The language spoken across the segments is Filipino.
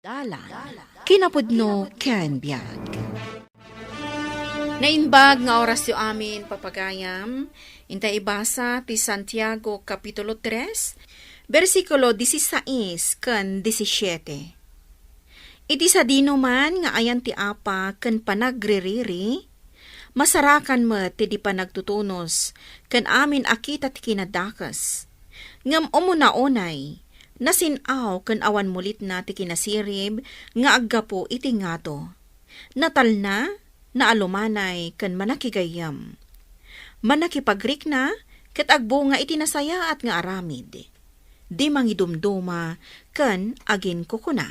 Dalan, kinapudno ken biag. Naimbag nga oras yu amin papagayam, intay ibasa ti Santiago Kapitulo 3, versikulo 16 ken 17. Iti sa dino man nga ayan ti apa ken panagririri, masarakan met ti di panagtutunos ken amin akita ti kinadakas. Ngam umuna-unay, nasinaw ken awan mulit na ti kinasirib nga aggapo iti ngato. Natal na alumanay ken manakigayam. Manakipagrik na ket agbo nga iti nasaya at nga aramid. Di mangidumduma ken agin kukuna.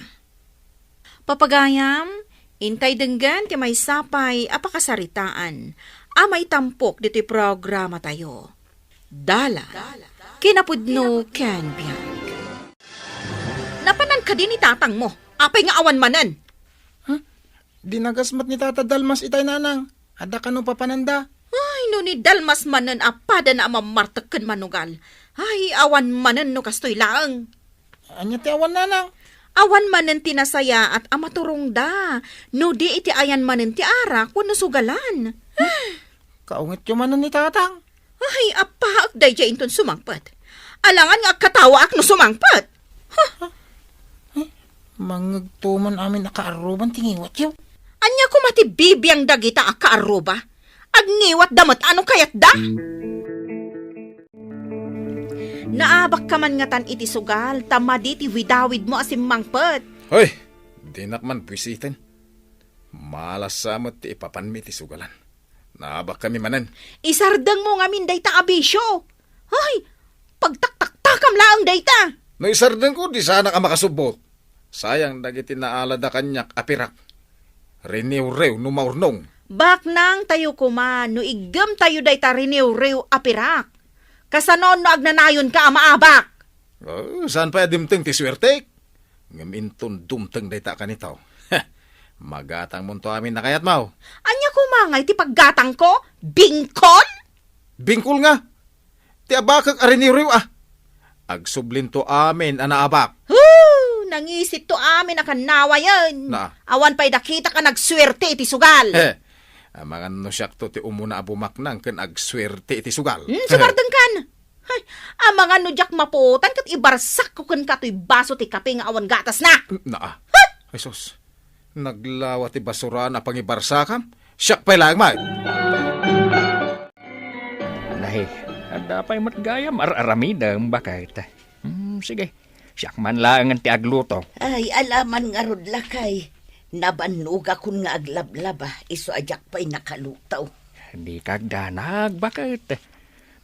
Papagayam, intay denggan ti may sapay apakasaritaan, amay tampok diti programa tayo. Dala, kinapudno ken biag. Napanan ka din ni tatang mo, apay nga awan manan. Dinagasmat ni Tata Dalmas itay nanang. Ada ka no papananda. Ay, no ni dalmas manan apada na amamartaken manugal. Ay, awan manan no kastoy laang. Anya ti awan nanang. Awan manan tinasaya at amaturong da. No di iti ayan manan ti ara kung nasugalan. Kaungit yung manan ni tatang. Ay, apa agday dya inton sumangpat. Alangan nga katawa ak no sumangpat. Mangagtuman amin nakaaruban tingiwat yaw. Anya ko mati bibiyang dagita akaaruba. Agniwat damat ano kayat da? Naabak ka man nga tan iti sugal, tamadi ti widawid mo asim mangpet. Hoy, dinak man pwisitin. Malas samot ti ipapanmi ti sugalan. Naabak kami manan. Isardang mo nga min dayta abisyo. Ay, pagtaktaktakam laang dayta. No isardan ko, di sana ka makasubot. Sayang dagiti naalada kanyak apirak. Riniw-rew numaurnong. Bak nang tayo kuman, no igam tayo dayta riniw-rew apirak. Kasanon no agnanayon ka amaabak. Oh, saan pa dimteng ti swerte? Ngaminton dumteng dayta kanitaw. Magatang munto amin na kayat mau. Anya kumangay ti paggatang ko? Bingkol? Bingkol nga. Ti abakag ariniw-rew ah. Agsublin to amin anaabak. Nangisit to amin na kanawa yan. Na? Awan pa'y nakita ka nagswerte iti sugal. Mga no siyak to ti umuna abumaknang ken agswerte iti sugal. Sumardeng kan. Ay, mga no jak maputan kat ibarsak ko kan kato'y baso ti kape nga awan gatas na. Naa. Ay sus. Naglawa ti basura na pangibarsakam. Siyak pa'y lang may. Alay, ada pa'y matgayam ar-aramidang bakit. Sige. Siyak man lang ti agluto. Ay, alaman nga rod lakay. Nabanuga kun nga aglablaba, iso ajak pa'y nakalutaw. Di kagdanag, bakit?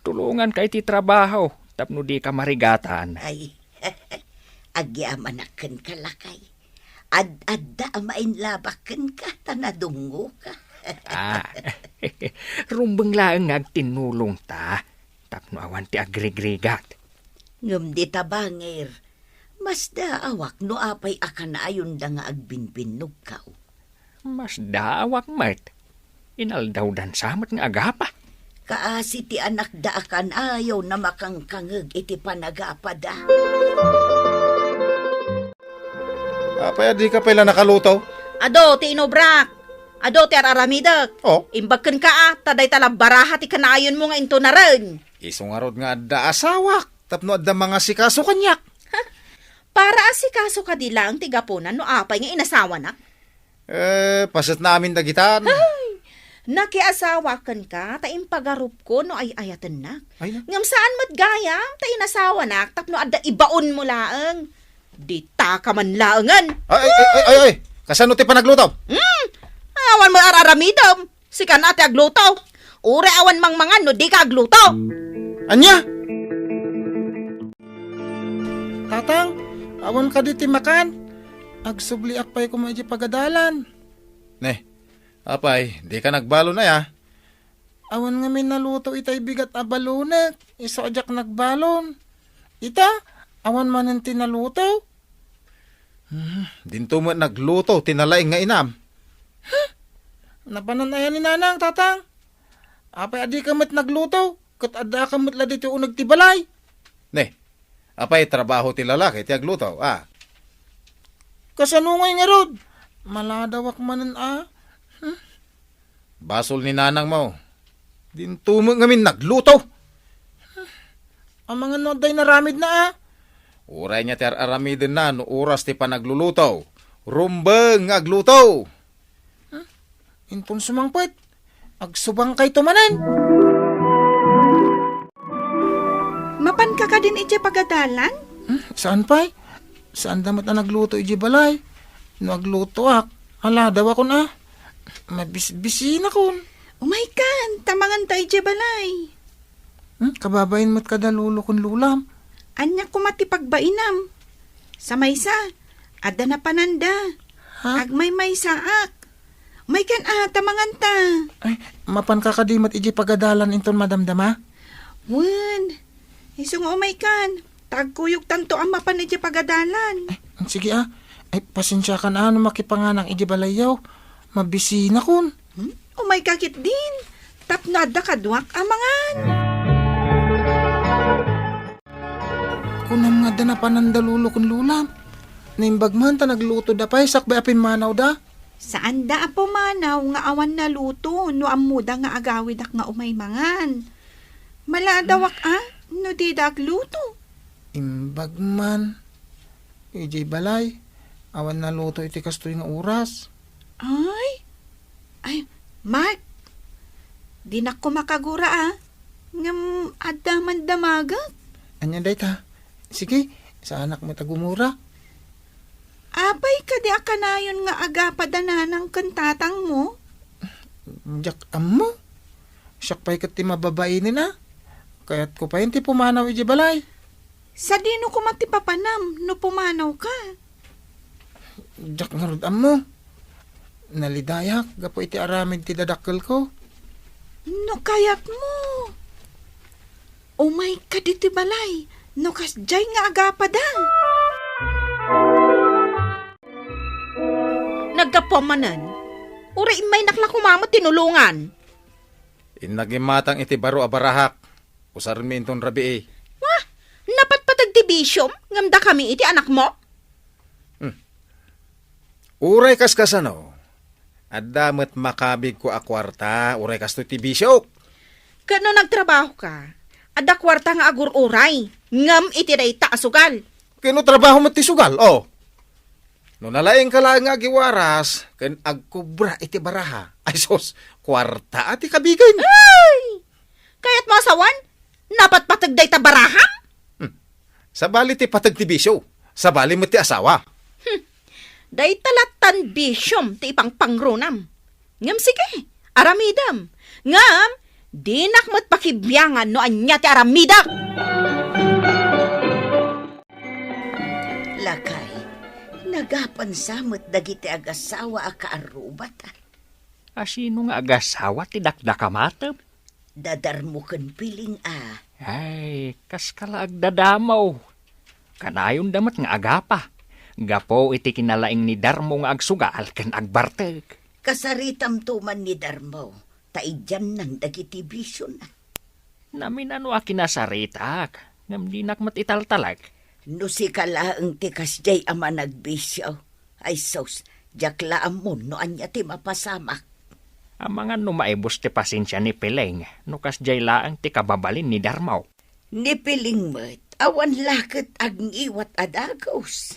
Tulungan kay ti trabaho, tapno di ka marigatan. Ay, agyamanaken ka lakay. Ad-adda amain labaken ka, tanadungo ka. Rumbeng lang agtinulong ta, tapno awan ti agrigrigat. Ngum di tabangir. Mas daawak no apay akan ayon da nga agbinbinog ka. Mas daawak mat. Inaldaw dan samat nga agapa. Kaasi ti anak da akan ayaw na makangkangeg iti panagapa da. Apay di ka pala nakalutaw? Ado, ti inobrak. Ado, ti araramidak. Oh. Imbagken ka taday talabaraha ti kanayon mo nga into na rin. Isungarod nga adda asawak. Tapno adda mga sikaso kanyak. Para asikaso ka di lang ti gapunan no apay nga inasawa na. Pasat namin dagitan. Nakiasawa kan ka, ta impagarup ko no ay ayatan na. Ay na. Ngam saan matgaya, ta inasawa na, tapno adda ibaon mo laang. Di ta ka man laangan. Ay. Kasano ti panagluto? Awan mo araramidam. Sika na ti agluto. Ure awan mangmangan no di ka agluto. Anya? Tatang, awan ka diti makan. Agsubli akpay ko medyo pagadalan. Ne, apay, di ka nagbalo na ya. Awan nga may naluto itay bigat abalunek. Iso ajak nagbalon. Ita, awan manan tinaluto. Dinto mo nagluto, tinalaing nga inam. Napananayan ni nanang, tatang. Apay adi ka mat nagluto. Kat ada ka mat la dito unag tibalay. Ne, apay trabaho ti lalaki ti agluto. Kasanungay nga rod. Maladawak manan Basol ni nanang mo. Dintumo ngamin nagluto. Ang mga noday na ramid na Uray niya ti aramidin na no oras ti panagluluto. Rumbeng agluto. Inton sumangpet. Agsubang kay tumanan. Mapan ka din iti pagadalan? Saan pa'y? Saan damat na nagluto iji balay? No agluto Hala daw ako na. Mabisbisi na kun. Kan, tamangan tayo iti balay. Kababayin mo't kadalulo kun lulam. Anya kumati pagbainam. Sa maysa, adda na pananda. Ha? Agmay may saak. May kan tamangan ta. Ay, mapan kakadimat iji pagadalan inton madamdama. Wan, isong umay kan. Tagkuyog tanto ang mapan iti pagadalan. Sige Ay, pasensya ka na makipanganang iji balayaw. Mabisi na kun. Umay kakit din. Tapno adda kadwak amangan. Kunam nga da na panandalulo kun lulam. Naimbagman ta nagluto da pa'y sakbay apin manaw da. Saan da apo manaw nga awan na luto no amuda nga agawid ak nga umay mangan. Maladawak no di dagluto. Imbagman. Iji balay. Awan na luto iti kastoy nga oras. Ay, Mark. Di na ko makagura ngam adaman damagat. Anya day ta. Sige, sa anak mo tagumura. Apay ka di akanayon nga aga padanan ng kantatang mo? Jak ammo. Siyak pa'y kat ti mababainin Kaya't ko pa yun ti pumanaw iji balay. Sa dino ko matipapanam no pumanaw ka. Jak nga rod ammo. Nalidayak, gapo iti aramid ti dadakkel ko. No kayak mo. Umay ka diti balay. No kasjay nga aga padang. Nagkapamanan. Uri may naklakumamot tinulungan. Inagimatang iti baro abarahak. Usarin mi inton rabi Wah, napat patag ti bisyom. Ngamda kami iti anak mo. Uray kaskasano. Adamat makabig ko akwarta. Uray kasto ti bisyok. Kano nagtrabaho ka? Ada kwarta nga agur-uray. Ngam iti day taasugal. Kano trabaho mo ti sugal, No nalaing ka lang nga giwaras, kan agkubra iti baraha. Ay sos, kwarta ati kabigay. Ay! Kaya't masawan? Napat patagday ta baraham? Sabali ti patag ti bisyo. Sabali mo ti asawa. Day talatan bisyom ti ipang pangrunam. Ngam sige, aramidam. Ngam, dinak mo't pakibyangan no anya ti aramidak. Lakay, nagapan samot dagiti agasawa a kaarubat. Asino nga agasawa ti dakdakamatem? Dadarmo ken piling Ay, kas kala agdadamaw. Kanayon damat nga agapa. Gapo iti kinalaing ni Darmo nga agsugal ken agbarteg. Kasaritam tuman ni Darmo, taidyan ng dagiti bisyon. Namin ano akinasaritak, ngam dinak mat italtalag. No si kalaang ti kasjay ama nagbisyo, ay sos, jaklaam mo no anya ti mapasamak. Amangan no maibos ti pasensya ni Peleng, no kasjay laang ti kababalin ni Darmaw. Ni piling mo't, awan lakit agngiwat adagos.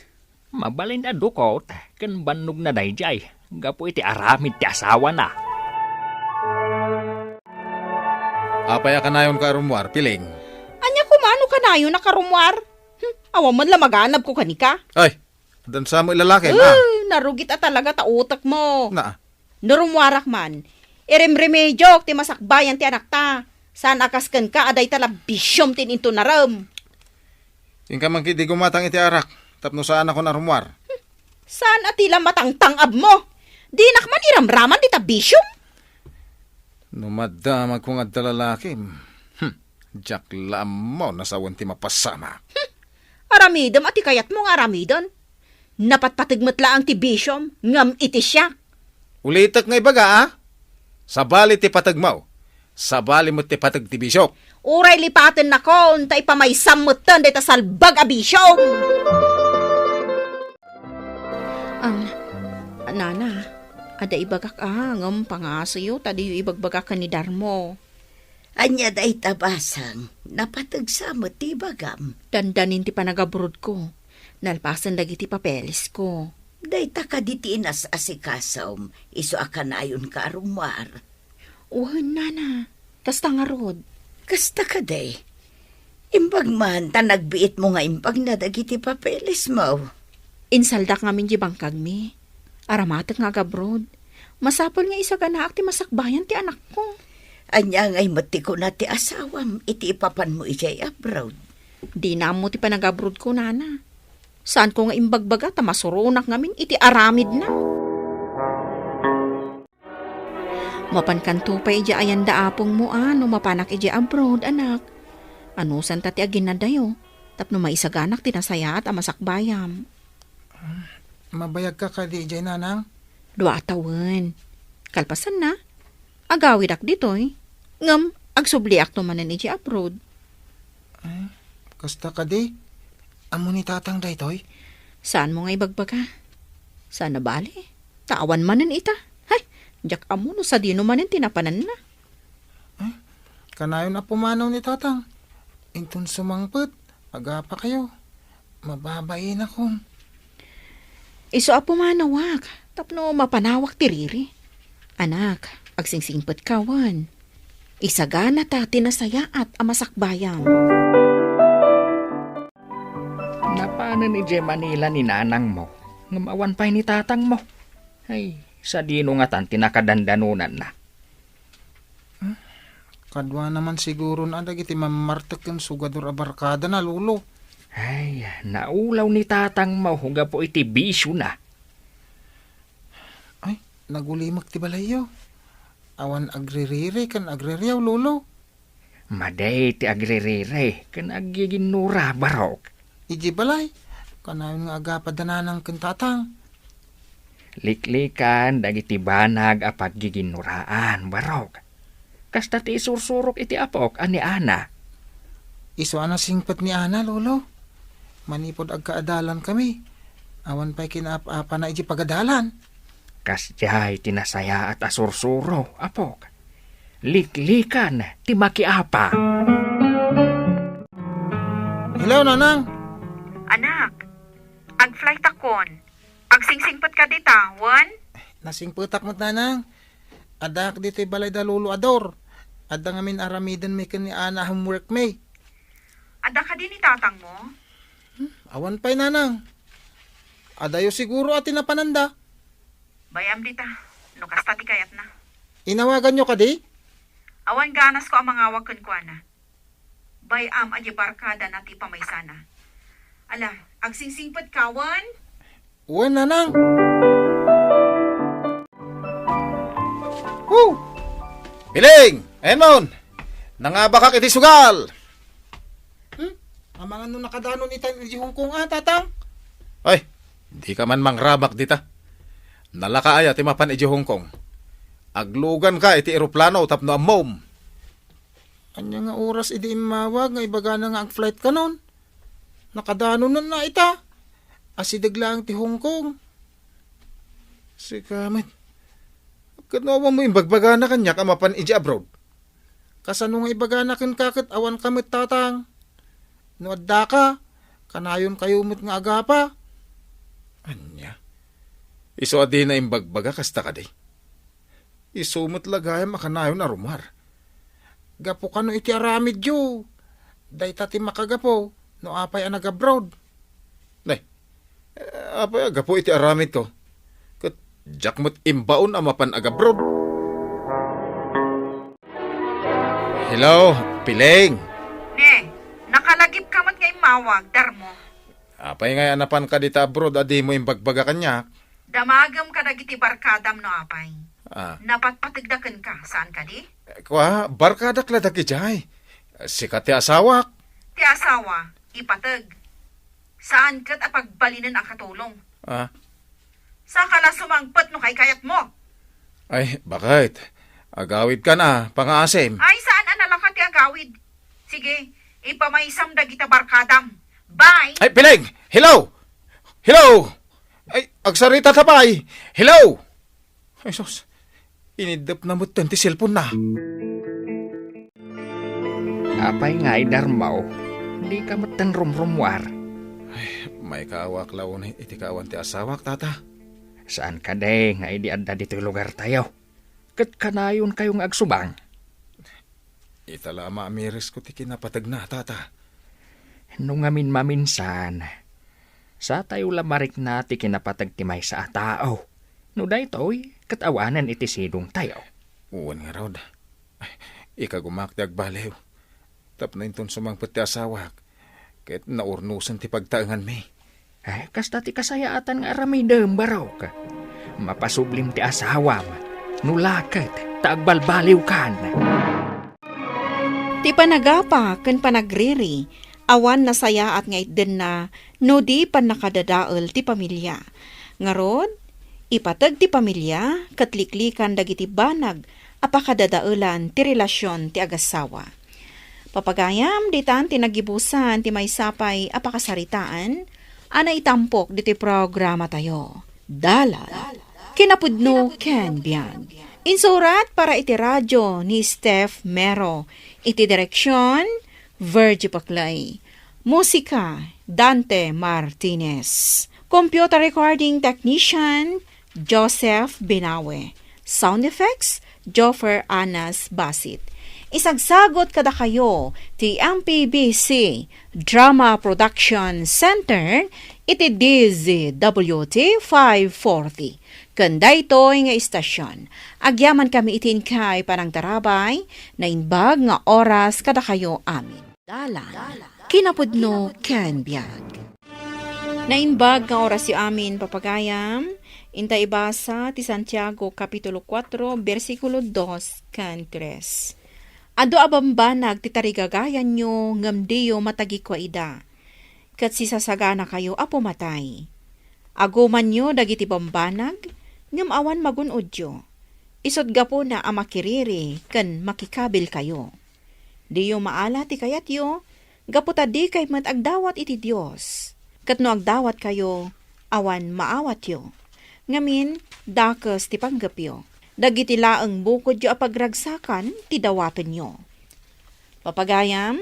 Mabalin na dukot, ken bannog na dayjay, gapo iti aramid ti asawa na. Apaya ka na yun karumwar, piling. Anya kumano ka na yun nakarumwar? Awan man lamaganap ko kanika. Ay, dan sa mo ilalaki, Narugit talaga ta utak mo. Na, Narumwarak man. Iremremedyo ti masakbayan ti anak ta. Saan akasken ka aday tala bisyom tin into naram. yung kamangki di gumatang iti arak. Tapno saan ako narumwar. Saan atila matangtangab mo? Di nakman iramraman di ta bisyom. Numadamag kong adda lalaki. Jack lam mo nasawan ti mapasama. Aramidam ati kayat mo nga aramidon. Napatpatigmat laang ti bisyom, ngam iti siya. Ulitak nga ibaga, Sabali ti patagmaw. Sabali mo ti patag ti bisyok. Uray lipaten na ko, untay pa may samutan dita salbag a bisyom. Nana, ada ibagak ngam pangasayo, tadi yung ibagbaga ka ni Darmo. Anya day tabasang, napatagsa mo ti bagam. Dandanin ti panagabrod ko. Nalpasan lagi ti papeles ko. Day takaditinas asikasom, iso akan ayon ka arumar. Uwan, Nana. Kasta nga rod. Kasta ka day. Imbag man, nagbiit mo nga imbag na dagiti papeles mo. Insaldak ngamin di bangkag mi. Aramatak nga gabrod. Masapol nga isa ganaak ti masakbayan ti anak ko. Anya ngay mati ko na ti asawam, iti ipapan mo ijay abroad. Di na mo ti panagabrod ko, Nana. Saan ko nga imbagbaga ta masurunak ngamin iti aramid na. Mapankanto pa ija ayan da apong mo no mapanak ija abroad, anak. Ano san tati agin na dayo? Tapno maisaganak tinasayat a masakbayam. Mabayag ka kadi ijay nanang. 2 tawen. Kalpasan na. Agawid ak ditoy. Ngam, agsubliak to manan iji abroad. Kasta kadi. Amo ni tatang daytoy. Saan mo nga ibagbaga? Sana bali? Tawan manan ita. Hay, jak amo no sa dino manan tinapanan na. Kanayon na pumanaw ni tatang. Intun sumangpet. Agapa kayo. Mababayin ako. Iso apo manawak. Tapno mapanawak tiriri. Anak, agsingsingpet kawan. Isagana ta tinasayaat a masakbayam. Napana ni J. Manila ni nanang mo. Ngamawan pa'y ni tatang mo. Ay, sa dino nga tan tinakadandanunan na. Kadwa naman siguro na dagiti mamartek yung sugador abarkada na lulo. Ay, naulaw ni tatang mo. Huga po iti bisyo na. Ay, nagulimak ti balayo. Awan agririri kan agririyaw lulo. Maday ti agririre. Kan agiginura barok. Iji balay. Kanayon nga agapadananang kantatang. Liklikan dagiti banag a paggiginuraan barok. Kasta ti isursurok iti apok ani ana. Iso ana singpet ni Ana, lolo. Manipod agkaadalan kami. Awan pa'y kinaap-apa na iji pagadalan. Kasjay tinasaya at asursuro apok. Liklikan ti makiapa. Hello, nanang. Anak, ag-flight akon. Agsingsingpet ka dita, wan? Nasingpetak mo't nanang. Adak dito'y balay da lulo ador. Ada ngamin aramidan may ni Ana homework may. Ada ka din ni tatang mo? Awan pa'y nanang. Adayo siguro atin na pananda. Bayam dita, no kasta ti kayat na. Inawagan nyo kadi? Awan ganas ko ang mga wakan ko na. Bayam aja barkada na ti pamaysana. Ala, agsingsingpet kawan? Uwan nanang. Woo! Piling! Enon! Nangabakak iti sugal! Amangan nung nakadanon itan iji Hong Kong tatang. Ay, di ka man mangrabak dita. Nalakaaya ti mapan iji Hong Kong. Aglugan ka iti eroplano tapno amom. Anya nga oras idi imawag nga ibaga na nga ang flight ka nun. Nakadanon na ita. Asidag lang ti Hong Kong. Si Kamit. Kanawa mo imbagbaga na kanya ka mapan iji abroad. Kasano nga ibaga na kin kakit awan kamit tatang. No adda ka. Kanayon kayumit nga agapa. Anya? Iso adi na imbagbaga kasta ka di. Isumot lagayam makanayon na rumar. Gapo ka no iti aramid yu. Day tati makagapo. No apay ang nag-abroad. Nay, apa agapo iti aramid ko. Kat jakmot imbaon amapan agabroad. Hello, Piling. Ne, nakalagip ka mat nga imawag, Darmo. Apay nga anapan ka dita abroad adi mo imbagbaga kanya. Damagam ka dagiti barkadam no apay. Napatpatigdakan ka. Saan ka di? Kwa, barkadak ladak ijay. Sikat ti asawak. Ti asawa, ipatag. Saan kat apagbalinan ang katulong? Ah, Sa kala sumangpat no kay kayat mo? ay, bakit? Agawid ka na, pangasim. Ay, saan analaka ti agawid? Sige, ipamaisam da kita barkadam. Bye! Ay, Piling! Hello! Hello! Ay, agsarita tapay! Hello! Ay, sus. Inidap na mo ti cellphone na. Apay nga Darmaw, di ka matan rumrumwar. May kaawak laon iti kaawan ti asawak, tata. Saan ka de nga idi adda dito lugar tayo? Kat kanayon kayong agsubang. Itala maamiris ko ti kinapatag na, tata. Nung ngamin maminsan, sa tayo lamarik na ti kinapatag ti may sa tao. No daytoy, katawanan iti sidong tayo. Uwan nga raw. Ikagumak ti agbalew. Tap na inton sumangpet ti asawak. Kahit naurnusan ti pagtaangan mi. Ay, kasta ti kasayaatan nga aramidem baraw ka. Mapasublim ti asawam. Nulakat, taagbalbaliw kan. Ti panagapa ken panagriri, awan nasaya at ngay din na no di pan nakadadaol ti pamilya. Ngarod, ipatag ti pamilya, katliklikan dagiti banag, apakadadaolan ti relasyon ti agasawa. Papagayam, ditan tinagibusan ti may sapay apakasaritaan, ana itampok diti programa tayo. Dala, kinapudno ken biag. Insurat para iti radyo ni Steph Mero. Iti direksyon, Virgie Paclay. Musika, Dante Martinez. Computer recording technician, Joseph Binawe. Sound effects, Joffer Anas Basit. Isagsagot kada kayo ti MPBC Drama Production Center iti DZWT 540. Kanda ito'y nga istasyon. Agyaman kami itin kay parang tarabay na inbag nga oras kada kayo amin. Dalan, kinapudno ken biag. Nainbag nga oras yu amin papagayam, inta ibasa ti Santiago Kapitulo 4, versikulo 2 kan 3. Ado abambanag ti tarigagayan nyo ngamdiyo matagi kwa ida, kat sisasagana kayo apumatay. Aguman nyo dagiti bambanag, ngam awan magunudyo. Isod gapo na amakiriri, kan makikabil kayo. Diyo maala ti kayatyo, gapo ta di kay mat agdawat iti Diyos. Kat no agdawat kayo, awan maawat yo. Ngamin, dakas ti panggapyo. Dagiti laeng bukod yo apagragsakan, ti dawaton yo. Papagayam,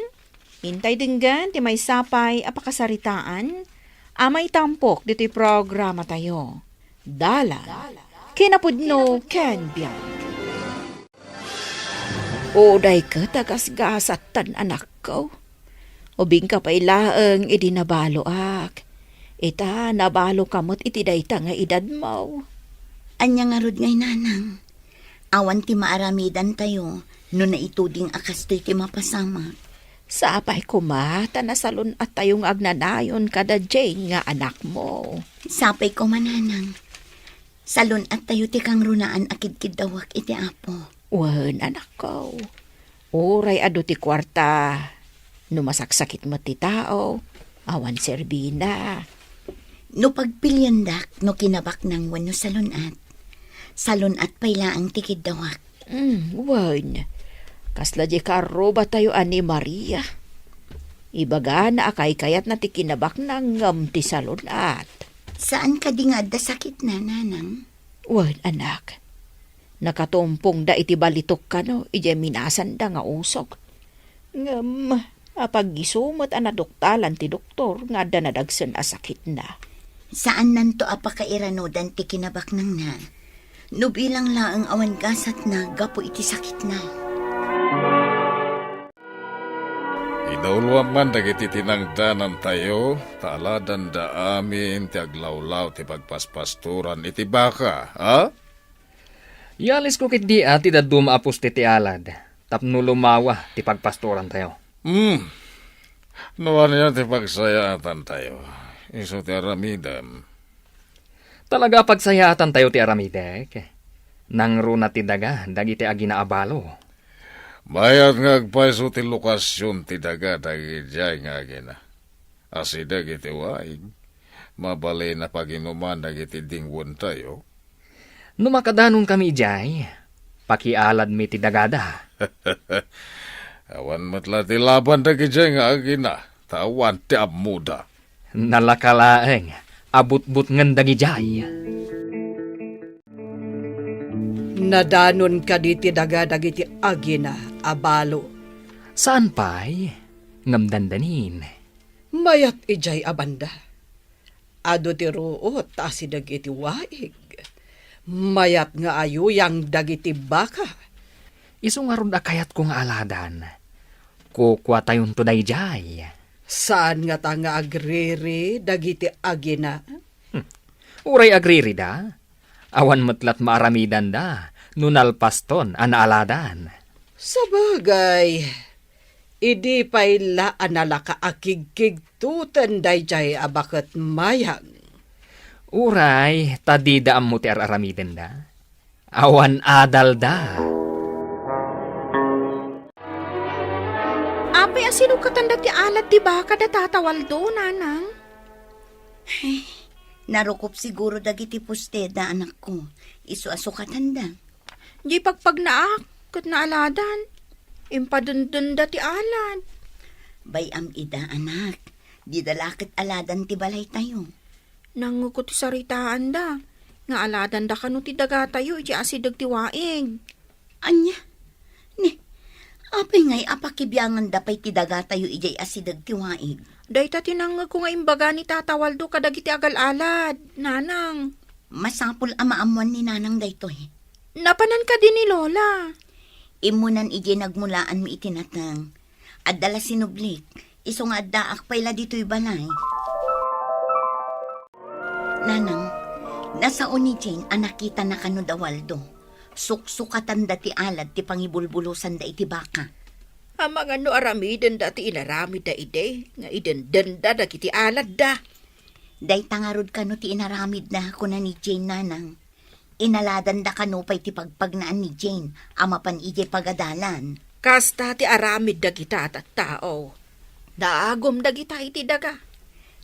hintay dinggan ti may sapay apakasaritaan, amay tampok diti programa tayo. Dala, kinapudno ken biag. Oday ka tagasgasatan anak ko. Ubing ka pa ilaeng idi nabalo ak. Ita nabalo kamot iti dayta nga edad mo. Anya nga rod ngay nanang. Awan ti maaramidan tayo, no na ituding akas ti mapasama. Sapay kumata na salon at tayong agnanayon kada Jane nga anak mo. Sapay ko mananang. Salon at tayo ti kang runaan akid dawak iti apo. Wan anak ko. Uray ado ti kwarta. Numasaksakit mo ti tao. Awan serbina. No pagpilyandak, no kinabak ng wano salon at. Salon at pailaang tikid dawak. Wan. Kasla di karo ba tayo ani Maria? Ibaga na akay kayat na ti kinabak ng ngam ti salon at. Saan ka di nga da sakit na, nanang? Wan anak. Nakatumpong da iti balitok ka no, ije minasan da nga usok. Ngam, apag gisumot anadoktalan ti doktor nga da nadagsan asakit na. Saan nanto apakairanodan ti kinabak nang na? No bilang laang awan gasat na, gapo iti sakit na. Idawluan man dagiti tinangdanan tayo, taladan da amin ti aglawlaw ti pagpaspasturan iti baka, ha? Yalis ko kit di ati da dumaapos ti alad. Tapno lumawa ti pagpastoran tayo. Nuwan yan ti pagsayatan tayo. Iso ti aramidam. Talaga pagsayaatan tayo ti aramidek. Nang runa ti daga, dagiti aginaabalo. Bayat nga agpaiso ti lokasyon ti daga dagi jay nga agina. Asida giti waig. Mabalay na paginuman dagiti dingwon tayo. Numakadanon kami jay, pakialad mi ti dagada. Awan matla ti laban dagi jay nga agina. Tawan ti amuda. Nalakalaeng, abot-but ngan dagijay. Nadanon ka diti daga dagiti agina, abalo. Saan pa'y? Ngamdandanin. Mayat ijay abanda. Ado ti ruot asidag iti waig. Mayat nga ayuyang dagiti baka. Iso nga ron akayat ko nga aladan. Kukwa tayon to dayjay. Saan nga ta nga agriri dagiti agina? Uray agriri da. Awan matlat maaramidan da. Nunalpaston anaaladan. Sabagay, idi pa'y laan nalaka akigkigtutan dayjay abakat mayang. Uray, tadida am mo ti araramiden da. Awan adal da. Apay asino katanda ti alat ti baka da tatawal do, nanang? Narukop siguro dagiti pusteda anak ko. Isu aso katanda. Di pagpag naak, kat naaladan. Impadundun da ti alat. Bayam ida anak. Di dalakit aladan ti balay tayo. Nanguko ti saritaan da. Nga aladan da kanu ti daga tayo, iti asidag ti waig. Anya? Ni, apay ngay apakibiyangan dapay ti daga tayo ijay asidag ti waig. Day ta tinangag ko nga imbaga ni tatawal do kadagiti agal-alad, nanang. Masapul amaamuan ni nanang daytoy. Napanan ka din ni Lola. Imunan ijay nagmulaan mi itinatang. Adala sinublik. Iso nga addaak payla dito'y balay. Nanang, nasa ni Jane anakita na kano dawaldo. Suksukatan dati alad ti pangibulbulusan da iti baka. Amang ano aramiden dati inaramid da ide, nga idendenda da kiti alad da. Day tangarod kano ti inaramid na ako na ni Jane nanang. Inaladan da kano pa'y ti pagpagnaan ni Jane, ama pan ijay pagadalan. Kasta ti aramid da kita at tao. Daagom da kita iti daga.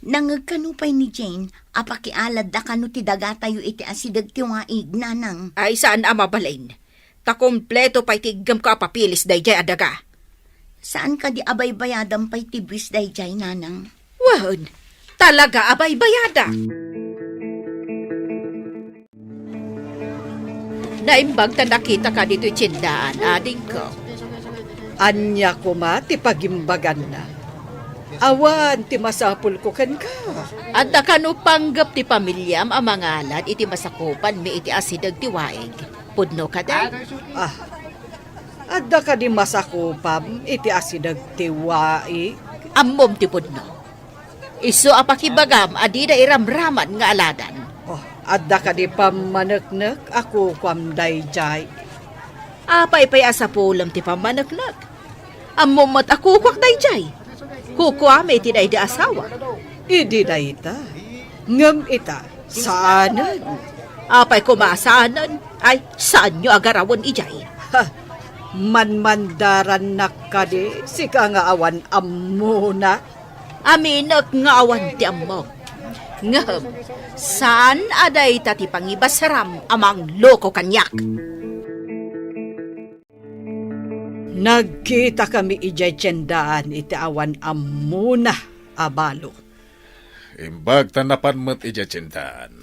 Nangag kano pa'y ni Jane, apakialad da kano ti daga tayo iti asidag ti waig nanang. Ay saan ama balain? Ta kompleto pa'y tigam ka papilis da ijay adaga. Saan ka di abay bayadan pa'y ti bis day jay nanang? Wahon, talaga abay bayada. Naimbag ta nakita ka dito'y tsindaan, ading ko. Anya ko ma, ti pagimbagan na. Awan, ti masapul ko kan ka. At da kanu panggap ti pamilyam ang mga alad iti masakupan mi iti asidag ti waig. Pudno ka da? Adda ka di masakupam, iti asidag ti waig. Ammom ti pudno. Iso apakibagam adi da iramraman nga aladan. Oh, adda ka di pamanaknak, ako kwam dayjay. Apay pay asa pulam ti pamanaknak. Ammom mat ako kwak dayjay. Kukwa may tinay di asawa. Idi dayta. Ngam ita, saanan? Apay kumasaanan. Ay, saan nyo agarawan ijay? Ha, manmandaran nakadi, sika nga awan amuna. Aminak nga awan ti ammo. Ngam, saan aday tati pangibasram amang loko kanyak? Nagkita kami ijay tiyendaan iti awan amuna, abalo. Imbag tanapan mo't ijatsintaan.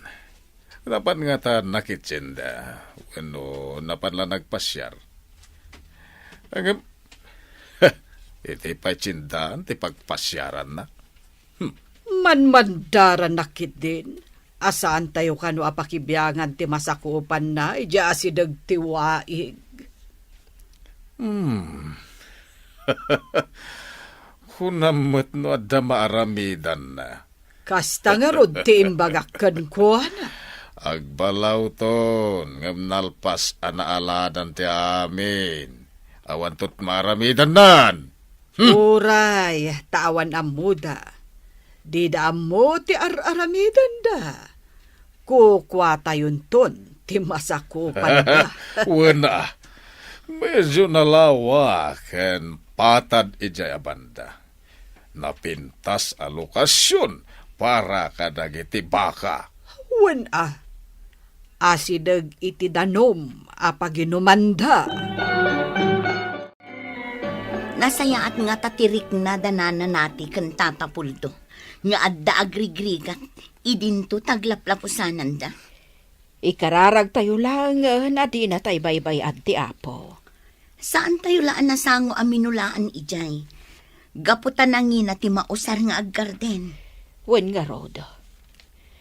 Napan nga ta nakitsinda. Ano, napan lang nagpasyar. Agam, iti pa tsindaan, ti pagpasyaran na. Manmandara nakit din. Asaan tayo kano apakibiyangan ti masakupan na, ija asidag ti waig. Kunamot no adda maaramidan na. Kasta nga rod ti imbagakan ko na. Agbalaw ton, ngam nalpas anaaladan ti amin. Awan tot maaramidan nan. Uray, tawan amuda. Di da mo ti aramidan da. Kukwa tayon ton, ti masakupan da. Wena, medyo nalawa ken patad ijay abanda. Napintas a lokasyon para kadagiti baka. Wen asidag iti danom apaginumanda. Nasaya at nga tatirik na danana nati kan tatapuldo. Nga adda agrigrigat, Idinto taglaplapusanan da. Ikararag tayo lang na di na tayo baybay ti Apo. Saan tayo laan nasango aminulaan ijay? Gaputan nangin na ti mausar nga aggarden. Wen nga rod.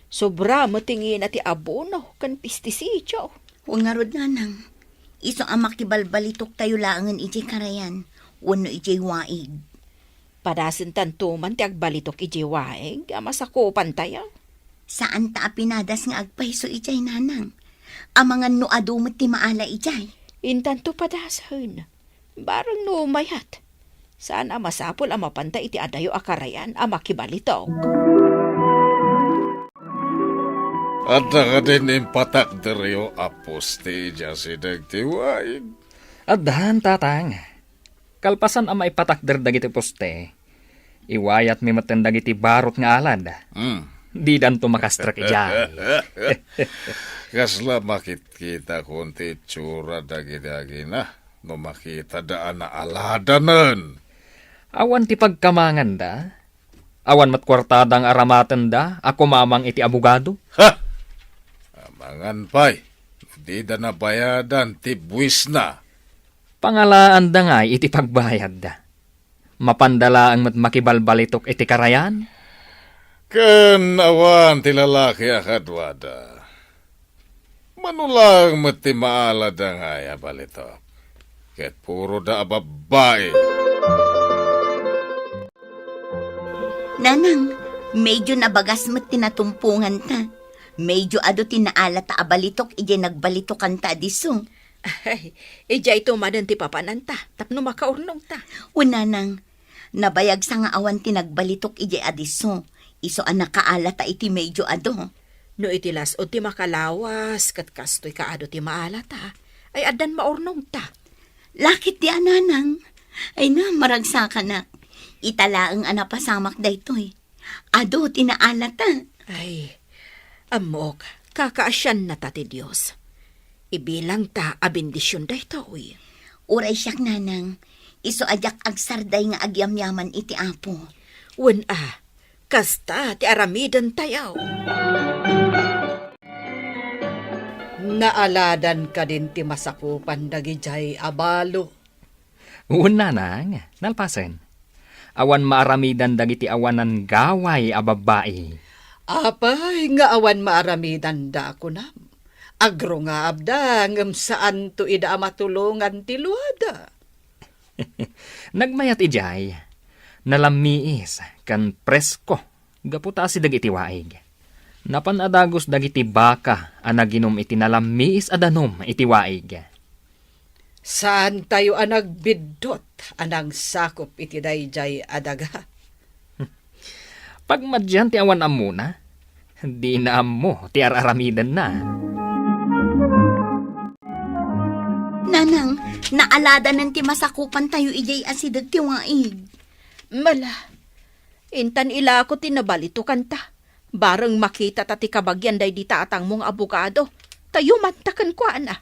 Sobra matingin na ti abono kan pistisityo. Huwag nga rod nanang. Iso ang makibalbalitok tayo laangan ijay karayan. Wano ijay waig. Padasin tanto man ti agbalitok iji waeg, masakupan tayo. Saan ta pinadas nga agpaiso ijay nanang? Ang mga nuado mo ti maala ijay. Intanto padasan. Barang no mayat. Saan masapol ang mapanta iti adayo akarayan ang makibalitok. At ka din impatak deryo apos ti jasi dagtiwaig. Addahan, tatang. Kalpasan ang maipatakder dagiti poste. Iwayat mi matan dagiti barot nga alad. Di danto makastrak ijay. Kasla makikita kunti tsura dagi-dagi na. No makita daan na aladanan. Awan ti pagkamangan da. Awan matkwartadang aramatan da. Ako mamang iti abogado. Ha! Amangan pa'y. Di da na bayadan ti buwis na. Pangalaan da nga iti pagbayad da. Mapandala ang makibalbalitok iti karayan. Ken awan ti lalaki akadwada. Manulang mati maala da nga ya balitok. Ket puro da babae. Nanang, medyo nabagas mo't tinatumpungan ta. Medyo ado tinaala ta abalitok ijay nagbalitokan ta diso. Ay, ijay tumadan ti papananta. Tapno makaurnong ta. Unanang, nabayag sa nga awan tinagbalitok ijay adiso. Iso ang nakaala ta iti medyo ado. No itilas o ti makalawas, kat kastoy kaado ti maalata, ay adan maurnong ta. Lakit di ananang. Ay na, maragsa ka na. Italaang anapasamak daytoy. Ado, tinaala ta. Ay, amok, kakaasyan na ta ti Diyos. Ibilang ta abindisyon daytoy. Uray siyak nanang. Iso ajak agsarday nga agyamyaman iti apo. Wen kasta ti aramidan tayaw. Naaladan ka din ti masakupan dagijay abalo. Una nang, nalpasen. Awan maaramidan dagiti awanan gaway a babae. Apay nga awan maaramidan da ako na. Agro nga abda ngem saan to ida matulungan ti luada. Nagmayat ijay. Nalamiis kan presko. Gaputa si dagiti waig. Napanadagos dagiti baka a naginom iti nalamiis adanom iti waig. Saan tayo nagbidot anang sakop iti dayjay adaga? Pagmadyan ti awan amuna, di na mo ti araramidan na. Nanang, naalada ng ti masakupan tayo ijay asidag ti waig. Mala, intan ila ako tinabalitukan ta. Barang makita ta ti kabagyan day di taatang mong abogado. Tayo mantakan ko ana.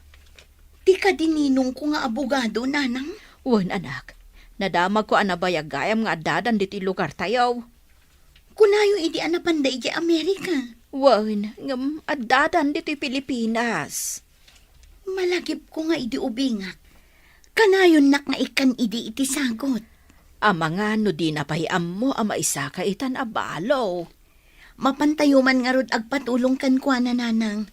Di ka dininong ko nga abogado, nanang. Wen anak, nadamag ko anabayag gayam nga dadan diti lugar tayo. Kunayo idi anapanday ijay Amerika. Wen, ngam adadan diti Pilipinas. Malagip ko nga idi ubingak. Kanayon nak nga ikan idi iti sagot. Mga no di napahiam mo ama isa ka itan abalo. Mapantayuman nga rod agpatulong kan kwa na nanang.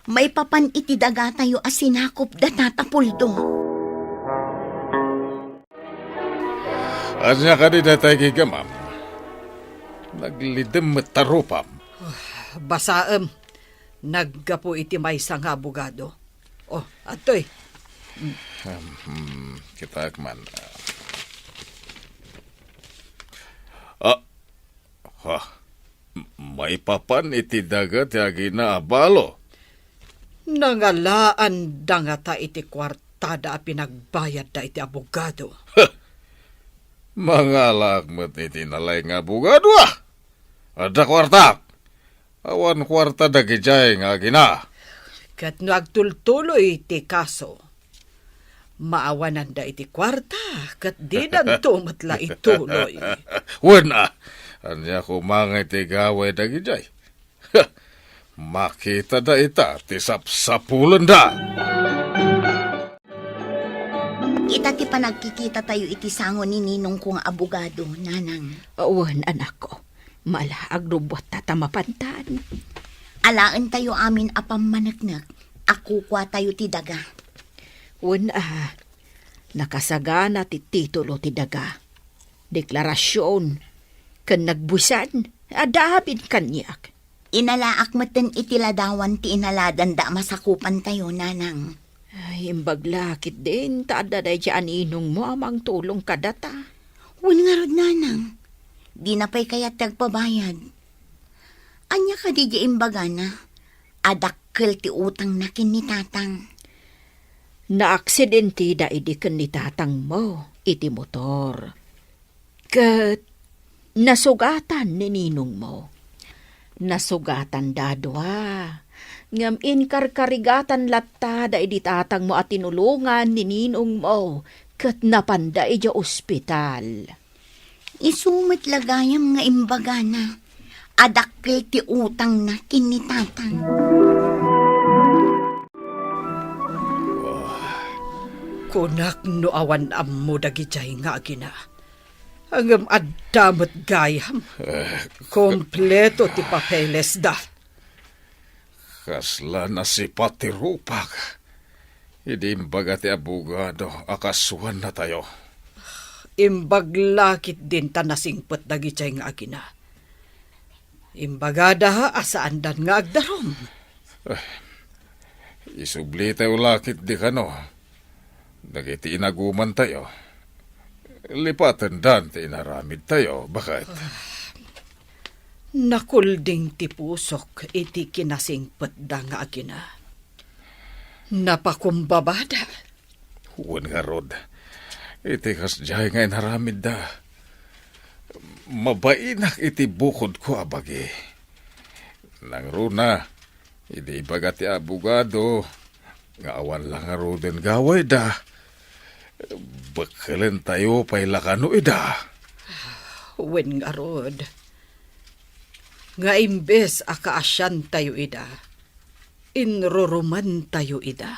May papan iti daga tayo asinakop da tatapuldo. Anya ka di datay gigamam. Naglidem tarupam. Basaem, naggapo iti may sang abogado. Oh, atoy. Kita man. May papan iti dagat yagi na abalo. Nangalaan da nga ta iti kwartada a pinagbayad da iti abogado. Mga lakmat iti nalay nga abogado Ada kwarta. Awan kwarta dagijay nga gina. Kat no agtultuloy iti kaso, maawanan da iti kwarta, kat di na tumatla ituloy. Wana. Anya kumangay ti gaway dagijay. Makita da ita, tisap-sapulan da. Ita ti panagkikita tayo iti sangon ni ninong kong abogado, nanang. Awan, anak ko. Malaag rubot tatamapantan. Alaan tayo amin apam managnak. Ako kwa tayo ti daga. Nakasagana ti titulo ti daga. Deklarasyon. Kan nagbusan, adapid kanyak. Inalaak maten itiladawan ti inaladan da masakupan tayo, nanang. Ay, imbaglakit din, taada day dyan inong mo amang tulong kadata. Wan nga rod, nanang. Di na pa'y kaya't tagpabayad. Anya ka di imbaga na. Adakkel ti utang na kin ni tatang. Na-aksidente da idikan ni tatang mo, iti motor. Kat nasugatan ni ninong mo. Nasugatan dadwa. Ngam inkarkarigatan latta da idi tatang mo at tinulungan ni ninong mo. Kat napanda ija ospital. Isumit lagayam nga imbaga na. Adakkel ti utang na kin ni tatang. Kunak no awan ammo dagijay nga agina. Hanggang adamot gayam. Kompleto ti papeles da. Kasla na si Pati Rupak. Idimbaga ti abogado, akasuhan na tayo. Imbaglakit din tanasingpot dagijay nga agina. Imbagada ha asaan dan nga agdarom. Isubli tayo lakit di kano. Dagiti inaguman tayo. Lipatan dan ti inaramid tayo. Bakit? Nakulding ti pusok iti kinasingpot da nga agina. Napakumbabada. Huwan nga rod. Iti kasjay nga inaramid da. Mabainak iti bukod ko abagi. Nang runa, iti bagat ti abogado, nga awan lang nga roden gaway da. Bakalan tayo pa'y lakano ida. Wen nga rod. Nga imbes akaasyan tayo ida. Inruruman tayo ida.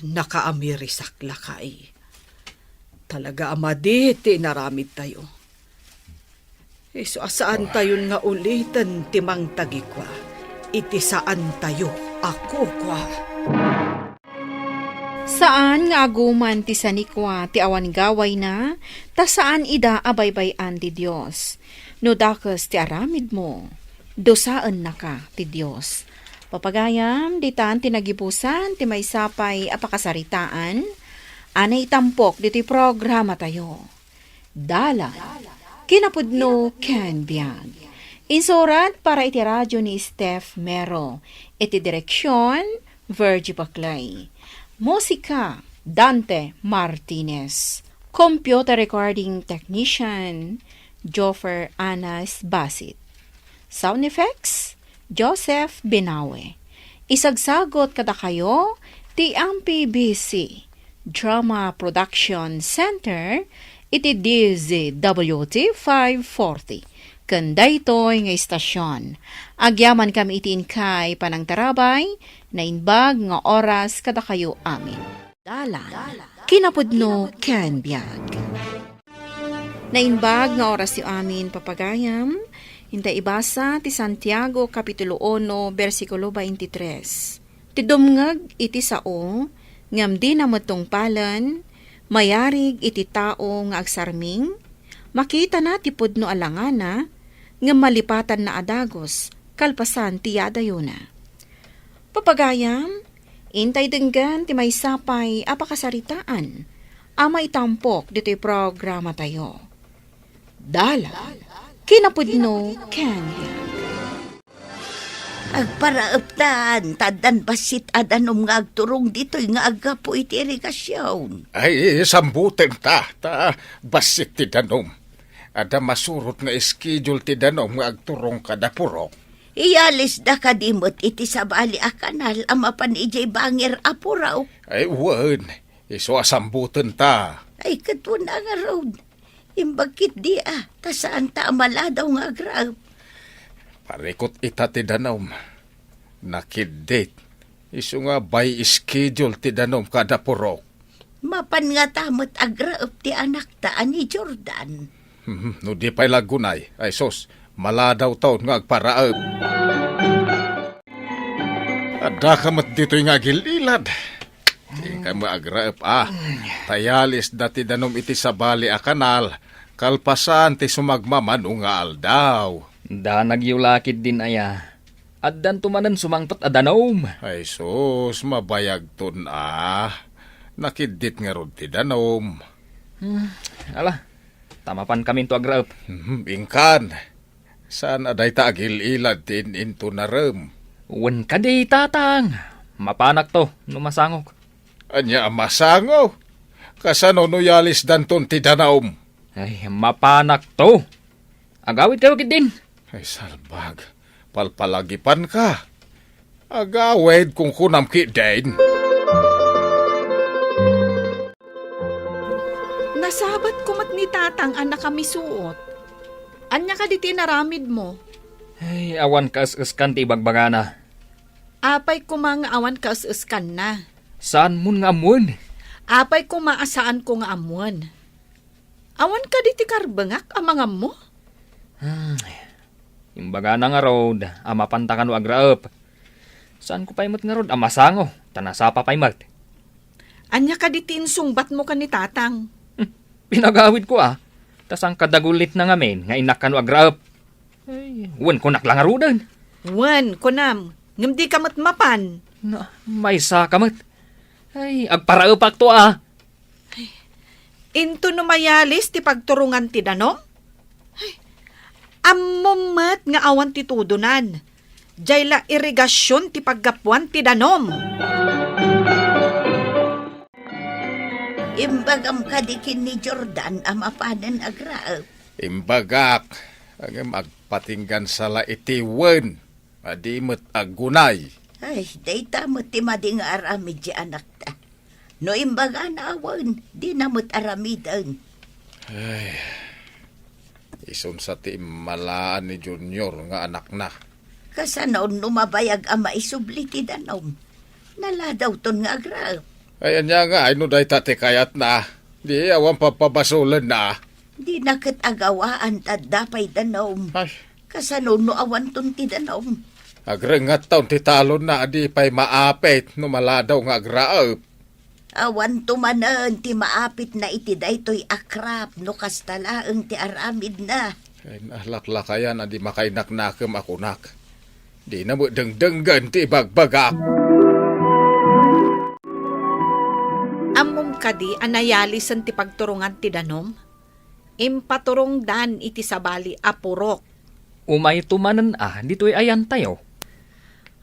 Nakaamirisak lakay. Talaga amadi tinaramid tayo. So asaan tayo nga ulitan timang tagikwa. Iti saan tayo ako kwa. Saan nga aguman ti sanikwa ti awan gaway na, ta saan ida abaybayan ti Diyos. No dakas ti aramid mo, dosaan na ka ti Diyos. Papagayam, ditan tinagipusan, ti may sapay apakasaritaan, anay tampok diti programa tayo. Dala, kinapudno ken biag. Insurat para iti radyo ni Steph Mero, iti direksyon, Virgie Baclay. Musika, Dante Martinez. Computer recording technician, Joffer Anas Basit. Sound effects, Joseph Binawe. Isagsagot kada kayo, ti MPBC Drama Production Center, iti DZWT 540. Kanda ito'y nga istasyon. Agyaman kami itin kay Panang Tarabay, na inbag nga oras kada kayo amin. Dalan, kinapudno ken biag. Na inbag nga oras yu amin papagayam, hinta ibasa ti Santiago Kapitulo 1, versikulo 23. Ti dumngag iti sao, ngam di na matungpalan, mayarig iti tao nga agsarming, makita na ti pudno alangana, nga malipatan na adagos, kalpasan ti yadayona. Papagayam, intay denggan ti may sapay apakasaritaan, ama itampok dito'y programa tayo. Dala, kinapudno kanya. Agparaaptan, tadan basit adanom nga agturong dito'y nga agapo iti irigasyon. Ay, sambutin ta basit ti danom. Ada masurot nga schedule ti danom nga agturong kada purok. Iyalis da kadimot iti sabali a kanal amapan ijay bangir apuraw. Ay, wan. Iso asambutin ta. Ay katun nga road. Imbagkit di ta saan ta amala daw nga agrab. Parikot ita ti danom. Nakidate. Isu nga by schedule ti danom kada purok. Mapan nga tamot agraop ti anak taan ni Jordan. No di pa'y lagunay. Ay sos, maladaw taon nga agparaab. Ada ka mat dito'y nga gililad. Di ka maagraab Tayalis dati danom iti sabali a kanal. Kalpasan ti sumagmamano nga aldaw. Da nagyulakid din aya. At dan tumanan sumangpat adanom. Ay sos, mabayag ton Nakidit nga rod ti danom. Ala, tamapan kami to agrap. Ingkan. Saan aday ta agililad tin into narem. Wen ka di tatang. Mapanak to, numasangok. Anya masango. Kasano no yalis danton ti danom. Ay, mapanak to. Agawit kayo din. Ay salbag. Palpalagipan ka. Agawid kung kunam ki din. Nasabat kumat ni tatang anak kami suot. Anya ka di tinaramid mo. Ay, awan ka askan ti bagbagana. Apay kumanga awan ka uskan na. Saan mun nga mun? Apay kumaasaan ko nga amuan. Awan ka di ti karbangak amang mo. Imbaga na nga road, amapantakan o agraap. Saan ko paimot nga road? Amasango, tanasapa paimot. Anya ka di tinsungbat mo ka ni tatang. Pinagawid ko tas ang kadagulit na ngamin, nga inakan o agraap. Ay, wan ko naklangarudan. Wan, kunam, ngam di kamat mapan. Na, may sakamat. Ay, agparaapak to Into numayalis ti pagturungan ti danom? Ammumat nga awan ti tudunan. Diyay irigasyon ti paggapuan ti danom. Imbagam kadikin ni Jordan amapanan agraop. Imbagak. Agam agpatinggan sala iti wen. Adimot agunay. Ay, day tamot ti mading aramid di anak ta. No imbaga na awan, di namot aramidan. Isun sa ti malaan ni Junior nga anak na. Kasanaon numabayag ama isubli ti danom. Naladaw ton nga agraop. Ay anya nga, ay no day tate kayat na. Di awan papabasulan na. Di nakit agawaan ta dapay danom. Ay, Kasanaon no awan ton ti danom. agrengat taon ti talon na adi pa'y maapit no maladaw nga agraap. Awan tumanan ti maapit na iti daytoy akrap no kastalaeng ti aramid na. Ay nalaklakayan adi makainaknakam akunak. Di na mo dengdenggan ti bagbagak. Ammom kadi anayalisan ti pagturungan ti danom. Impaturong dan iti sabali apurok. Umay tumanan dito'y ayan tayo.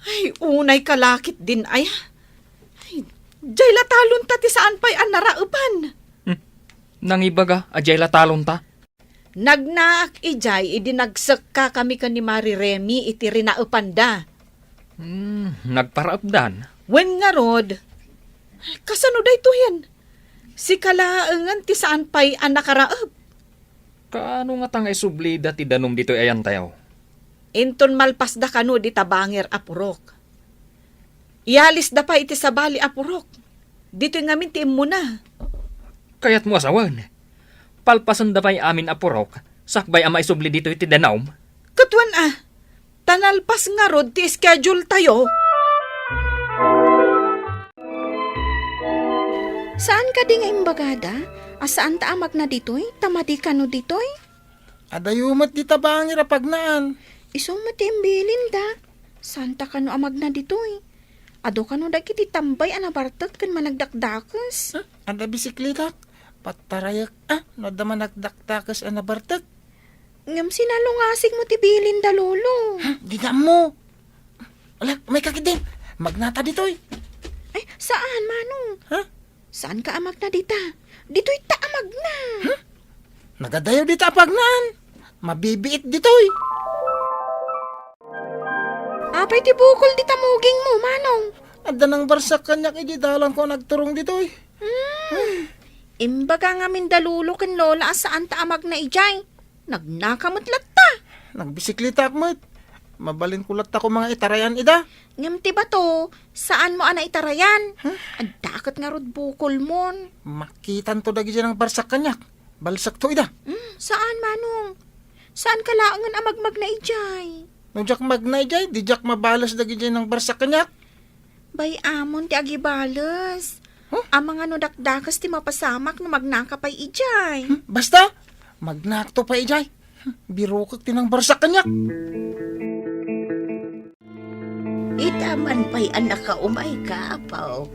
Ay, unay kalakit din ay. Diyay latalon ta ti saan pa'y anaraupan. Nangibaga, ajay latalon ta. Nagnaak ijay, idinagsak ka kami ka ni Mari Remy iti rinaupan da. Nagparaabdan. Wen nga rod, kasano da ito yan? Si kalaangan ti saan pa'y anakaraab. Kaano nga tanga isublida ti danom dito'y ayan tayo? Inton malpas da kano di tabanger apurok. Ialis da pa iti sabali apurok. Dito ngamin ti mo na. Kaya't mo asawan. Palpasan da pa'y amin apurok, sakbay ama isubli dito iti danom. Katuan tanalpas nga rod ti schedule tayo. Saan ka di nga imbagada? Asaan ta amag na ditoy? Tamadi ka no ditoy? Adayumat di tabangir a pagnaan. Isumat imbilin da. Saan ta ka no amag na ditoy? Ado ka no dagiti tambay anabartat kan managdakdakas. Ada bisikleta. Patarayak no da managdaktakas anabartak. Ngam sinalungasig mo ti bilin da lolo. Di na mo. Wala, may kakidin. Magnata ditoy. Ay, saan manong? Ha? Saan ka amag na dita? Dito'y ta amag na. Nagadayo dita pagnaan. Mabibiit ditoy. Apay ti bukol di tamuging mo, manong. Adda nang barsak kanyak dalang ko nagturong ditoy. Imbaga nga min dalulo ken lola saan ta amag na ijay. Nagnakamot latta. Nagbisikleta akmat. Mabalin kulat ako mga itarayan ida. Ngam ti ba to? Saan mo ana itarayan? Addakat nga rod bukol mon. Makitan to dagi dyan ng barsak kanyak. Balsak to ida. Saan manong? Saan ka laangan amagmag na ijay? No jak magnay jay, di jak mabalas dagi dyan ng barsak kanyak. Bay amon ti agibalas. Ang mga no dakdakas ti mapasamak no magnakapay ijay. Basta, magnakto pa ijay. Biro kag tinang barsak kanyak. Itaman pa'y anak ka umay ka, apaw.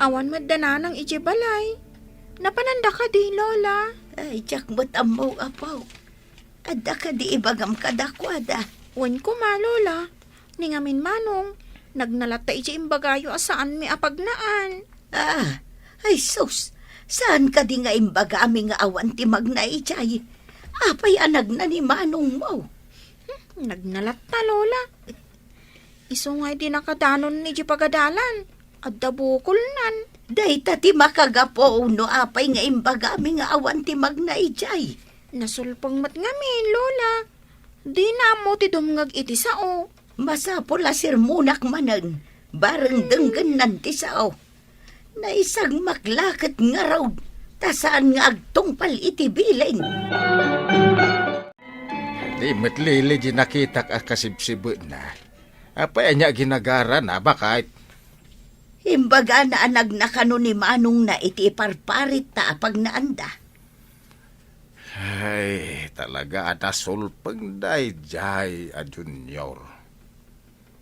Awan madana ng ijay balay. Napananda ka di, Lola. Ay, jak mo't amaw, apaw. Adda ka di ibagam kadakwada. Wen ko ma, Lola. Ningamin manong. Nagnalata ijay imbagayo asaan mi apagnaan. Ah, ay sus. Saan ka di nga imbaga aming nga awan ti magnaijay? Apay anag na ni manong mo. Nagnalata, Lola. Iso nga di nakadanon ni ijay pagadalan. Adda bukol nan. Dayta ti makagapo no apay nga imbaga aming nga awan ti magnaijay. Nasulpang matngamin, Lola. Di na mo ti dumngag iti sao. Masapula sirmunak manan. Bareng denggan nanti sao. Naisang maklakat nga raw. Tasaan nga agtungpal iti bilin. Di matlili di nakita ka kasibsibot na. Apay anya ginagara na bakit? Imbaga na anag na kano ni manong na iti parparit ta apag naanda. Ay, talaga ada sulpeng day jay a junior.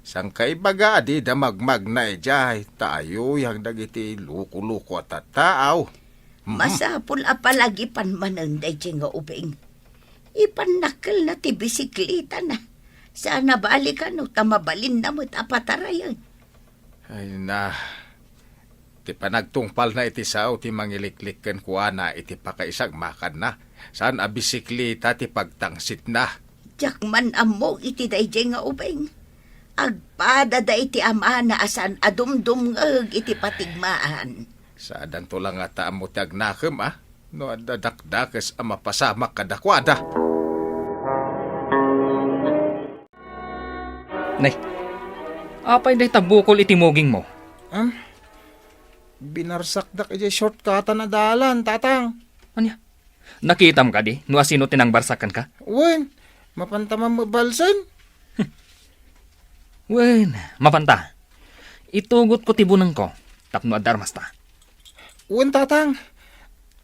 Sangkay baga di da magmag na jay tayo yang dagiti luko-luko at taaw. Masapul apalagi panmananday nga ubing. Ipanakal na ti bisikleta na. Sana balikan no tamabalin na mo't apatarayan. Ay na, ti panagtungpal na iti sao ti mangiliklikan kuha na iti pakaisag makan na. Saan a bisikleta ti pagtangsit na. Jakman amo iti dayjay nga ubing. Agpada da iti ama na asan adumdumngag iti patigmaan. Saadan to lang ata mo ti agnakem no adadakdakes a mapasamak kadakwada. Nay, apay day tagbukol iti muging mo. Binarsak dak ijay shortcutan na dalan, tatang. Anya? Nakitam ka di? No asino tinang barsakan ka? Wen, mapantamang mabalsan. Wen, mapanta. Itugot ko tibunang ko. Tapno adarmas ta. Wen, tatang.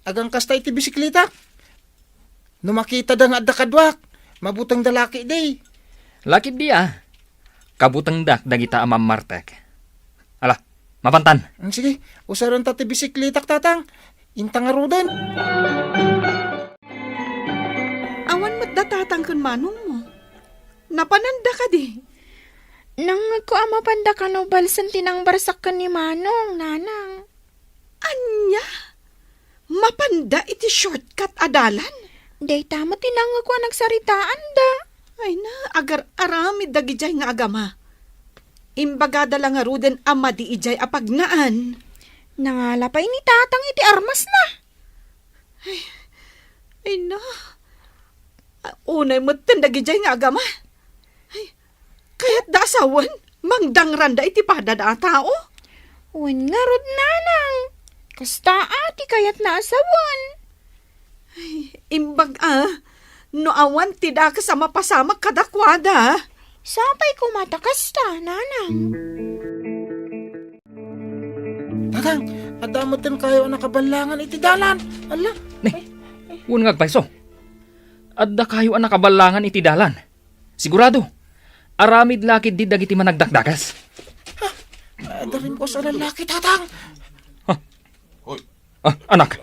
Agang kasta iti bisikleta. No makita da nga adda kadwak. Mabutang dalaki day. Lakit di Kabutang dak dagita amam martek. Ala, mapantan. Sige, usaron ta ti bisikleta, tatang. Intang arudan. Awan mo't datatang kun manong mo. Napananda ka di. Nang ko ama panda ka no balsan tinang barsak ka ni manong, nanang. Anya? Mapanda iti shortcut adalan? Day tama tinang ko nagsaritaan da. Ay na, agar aramid dagijay nga agama. Imbagada lang nga ruden ama di ijay apagnaan. Nangalapay ni tatang iti armas na. Ay na, unay mo tindagijay nga agama. Ay, kaya't da asawan, mangdangranda iti padada tao. Wen nga rod nanang. Kasta ati kayat na asawan. Imbag no awan tida ka sa mapasamak kadakwada. Sapay ko matakasta, nanang. Tatang, adamutin kayo ang nakabalangan iti dalan. Ala. Un ngagpaiso. Adda kayo ang nakabalangan iti dalan. Sigurado. Aramid lakid di dagiti managdakdakas. Adarin ko sa lalaki, tatang. Anak,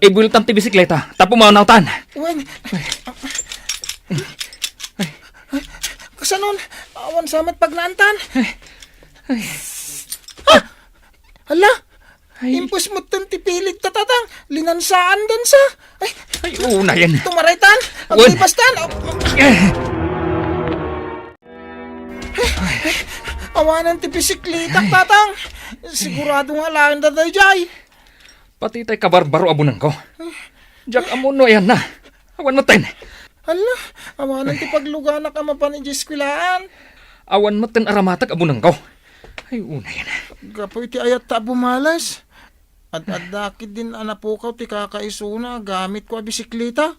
ibultam ti bisikleta. Tapo maunautan. Wen. Kasanon, awan samat pagnaantan. Hala, impus mo tipilit tatang. Linansaan din sa. Ay, una yan. Tumaraytan. Wen. Agbibastan. Awanan ti bisiklita, tatang. Sigurado nga lang daday jay. Pati tay kabarbaro abunang ko. Jack amuno yan na. Awan mo ten. Hala, awanan ti pagluganak ama pa ni Jeskwilaan. Awan matan aramatag abunang ko. Ay, una yan. Gapoy ti ayat ta bumalas. At adakit din anapukaw ti kakaisuna gamit ko a bisikleta.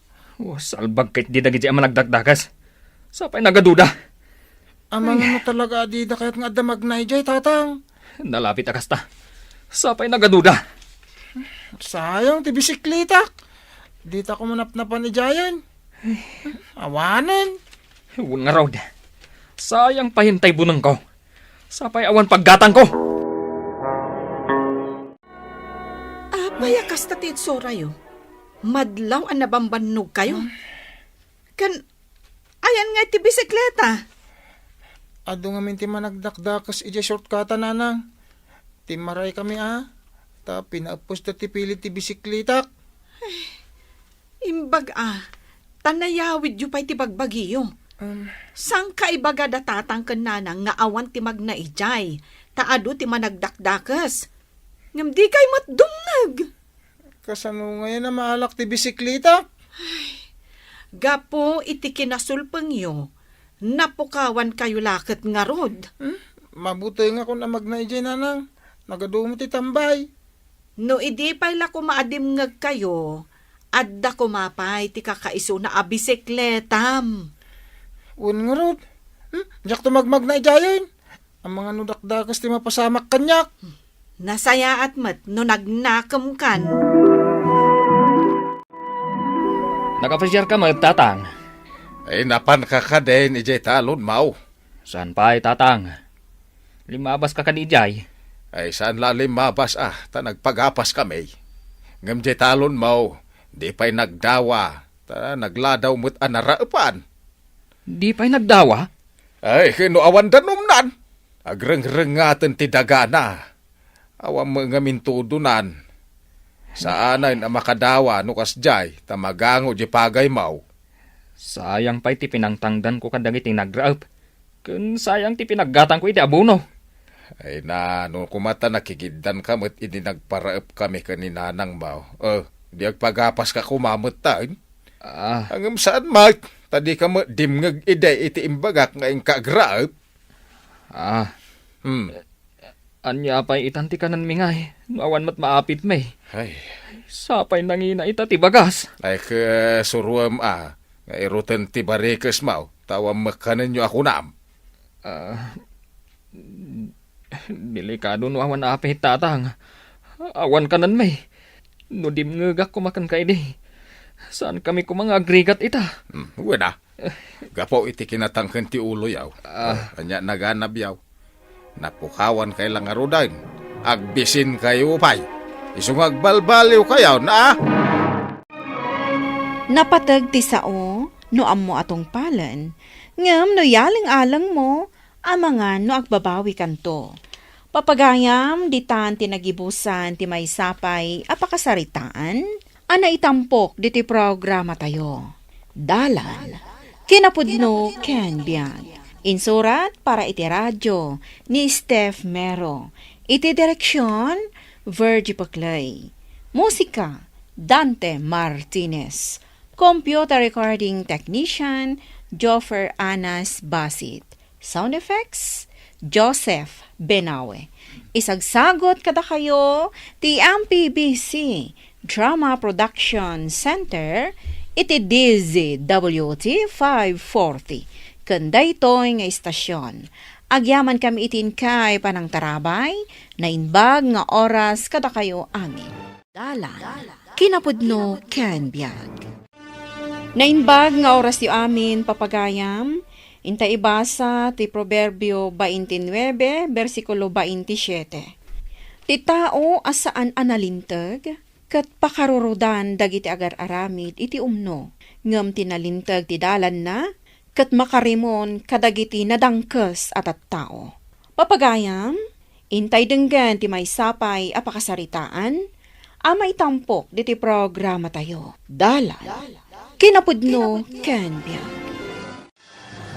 Salbag kahit di dagiti ang managdagdagas. Sapay nagaduda. Amang ano talaga adida kahit nga damag na ijay, tatang. Nalapit akasta. Sapay nagaduda. Sayang ti bisikleta. Di ta ko manapnapan ni Jayan. Awanan. Ewan nga raw. Sayang pahintay bunang ko. Sapay awan paggatang ko. Apay akasta ti itsorayo. Madlaw ang nabambanog kayo. Ayan nga ti bisikleta. Ado nga min ti managdakdakas ijay shortcuta nanang. Ti maray kami Ta pinaapos ta ti pilit ti bisikleta. Imbag tanayawid yu pa'y ti bagbagiyo. Sang kaibaga datatang kananang nga awan ti magnaijay, taado ti managdakdakas. Ngam di kay matdungag. Kasano ngayon na maalak ti bisikleta? Gapo iti kinasulpang yo, napukawan kayo lakit nga rod. Mabuti nga kung na magnaijay nanang. Nagadumot ti tambay. No idi pa'y la kumaadimngag kayo, adda kumapay ti kakaiso na abisikletam. Un nga rod. Diyak to magmagnaijayin. Ang mga nudakdakas ti mapasamak kanyak. Nasaya at mat no nagnakam kan. Nakapasyar ka magtatang. Ay napan ka din ijay talon mau. Saan pa'y tatang? Limabas ka kanijay. Ay saan lalim mabas ta nagpagapas kami. Ngam jay talon mau, di pa'y nagdawa, ta nagladaw mo't anaraapan. Di pa'y nagdawa? Ay kinuawan danumnan. Agreng-rengatan ti dagana. Awang mga mintudunan. Saanay na makadawa nukas jay, tamagango di pagay mau. Sayang pa'y ti pinangtangdan ko kadagiti nagraap. Kun sayang ti pinaggatang ko iti abuno. Ay no kumata nakikiddan ka mo't ini nagparaap kami kaninanang mau. Di agpagapas ka kumamot taon. Hanggang saan Mike? Tadi ka mo dimngag iday iti imbagak nga ing kagraap. Anya pa'y itanti kanan mingay. Awan mat maapit may. Ay. Sapay nangina itati bagas. Ay suruam nga irutan ti barikas mau. Tawam makanan nyo ako naam. Delikado no awan apit tatang. Awan kanan may. No dimngagak kumakan ka idi. Saan kami kumangagrigat ita? Wala. Gapo iti kinatangkan ti ulo yaw. Anya naganab yaw. Napukawan kay lang arudan. Agbisin kayo pay. Isung agbalbaliw kayaw na Napatag ti sao, no ammo atong palan. Ngam no yaling-alang mo, amangan no agbabawi kanto. Papagayam, ditan tinagibusan ti may sapay apakasaritaan, ana itampok diti programa tayo. Dalan, kinapudno Ken Biag. Insurat para iti radyo ni Steph Mero. Iti direksyon, Virgie Paclay. Musika, Dante Martinez. Computer recording technician, Joffer Anas Basit. Sound effects, Joseph Benawe. Isagsagot kada kayo, ti MPBC Drama Production Center, iti DZWT 540. Kanday to'y nga istasyon. Agyaman kami itin kay panang tarabay, na inbag nga oras kada kayo amin. Dalan, kinapudno Ken Biag. Nainbag nga oras yu amin, papagayam, inta ibasa ti Proverbio 29, versikulo 27. Ti tao asaan analintag, kat pakarurudan dagiti agar-aramid iti umno, ngam tinalintag ti dalan na, kat makarimon kadagiti nadangkes at tao. Papagayam, intay denggan ti may sapay apakasaritaan, amay tampok diti programa tayo. Dalan, kinapudno Ken Biag.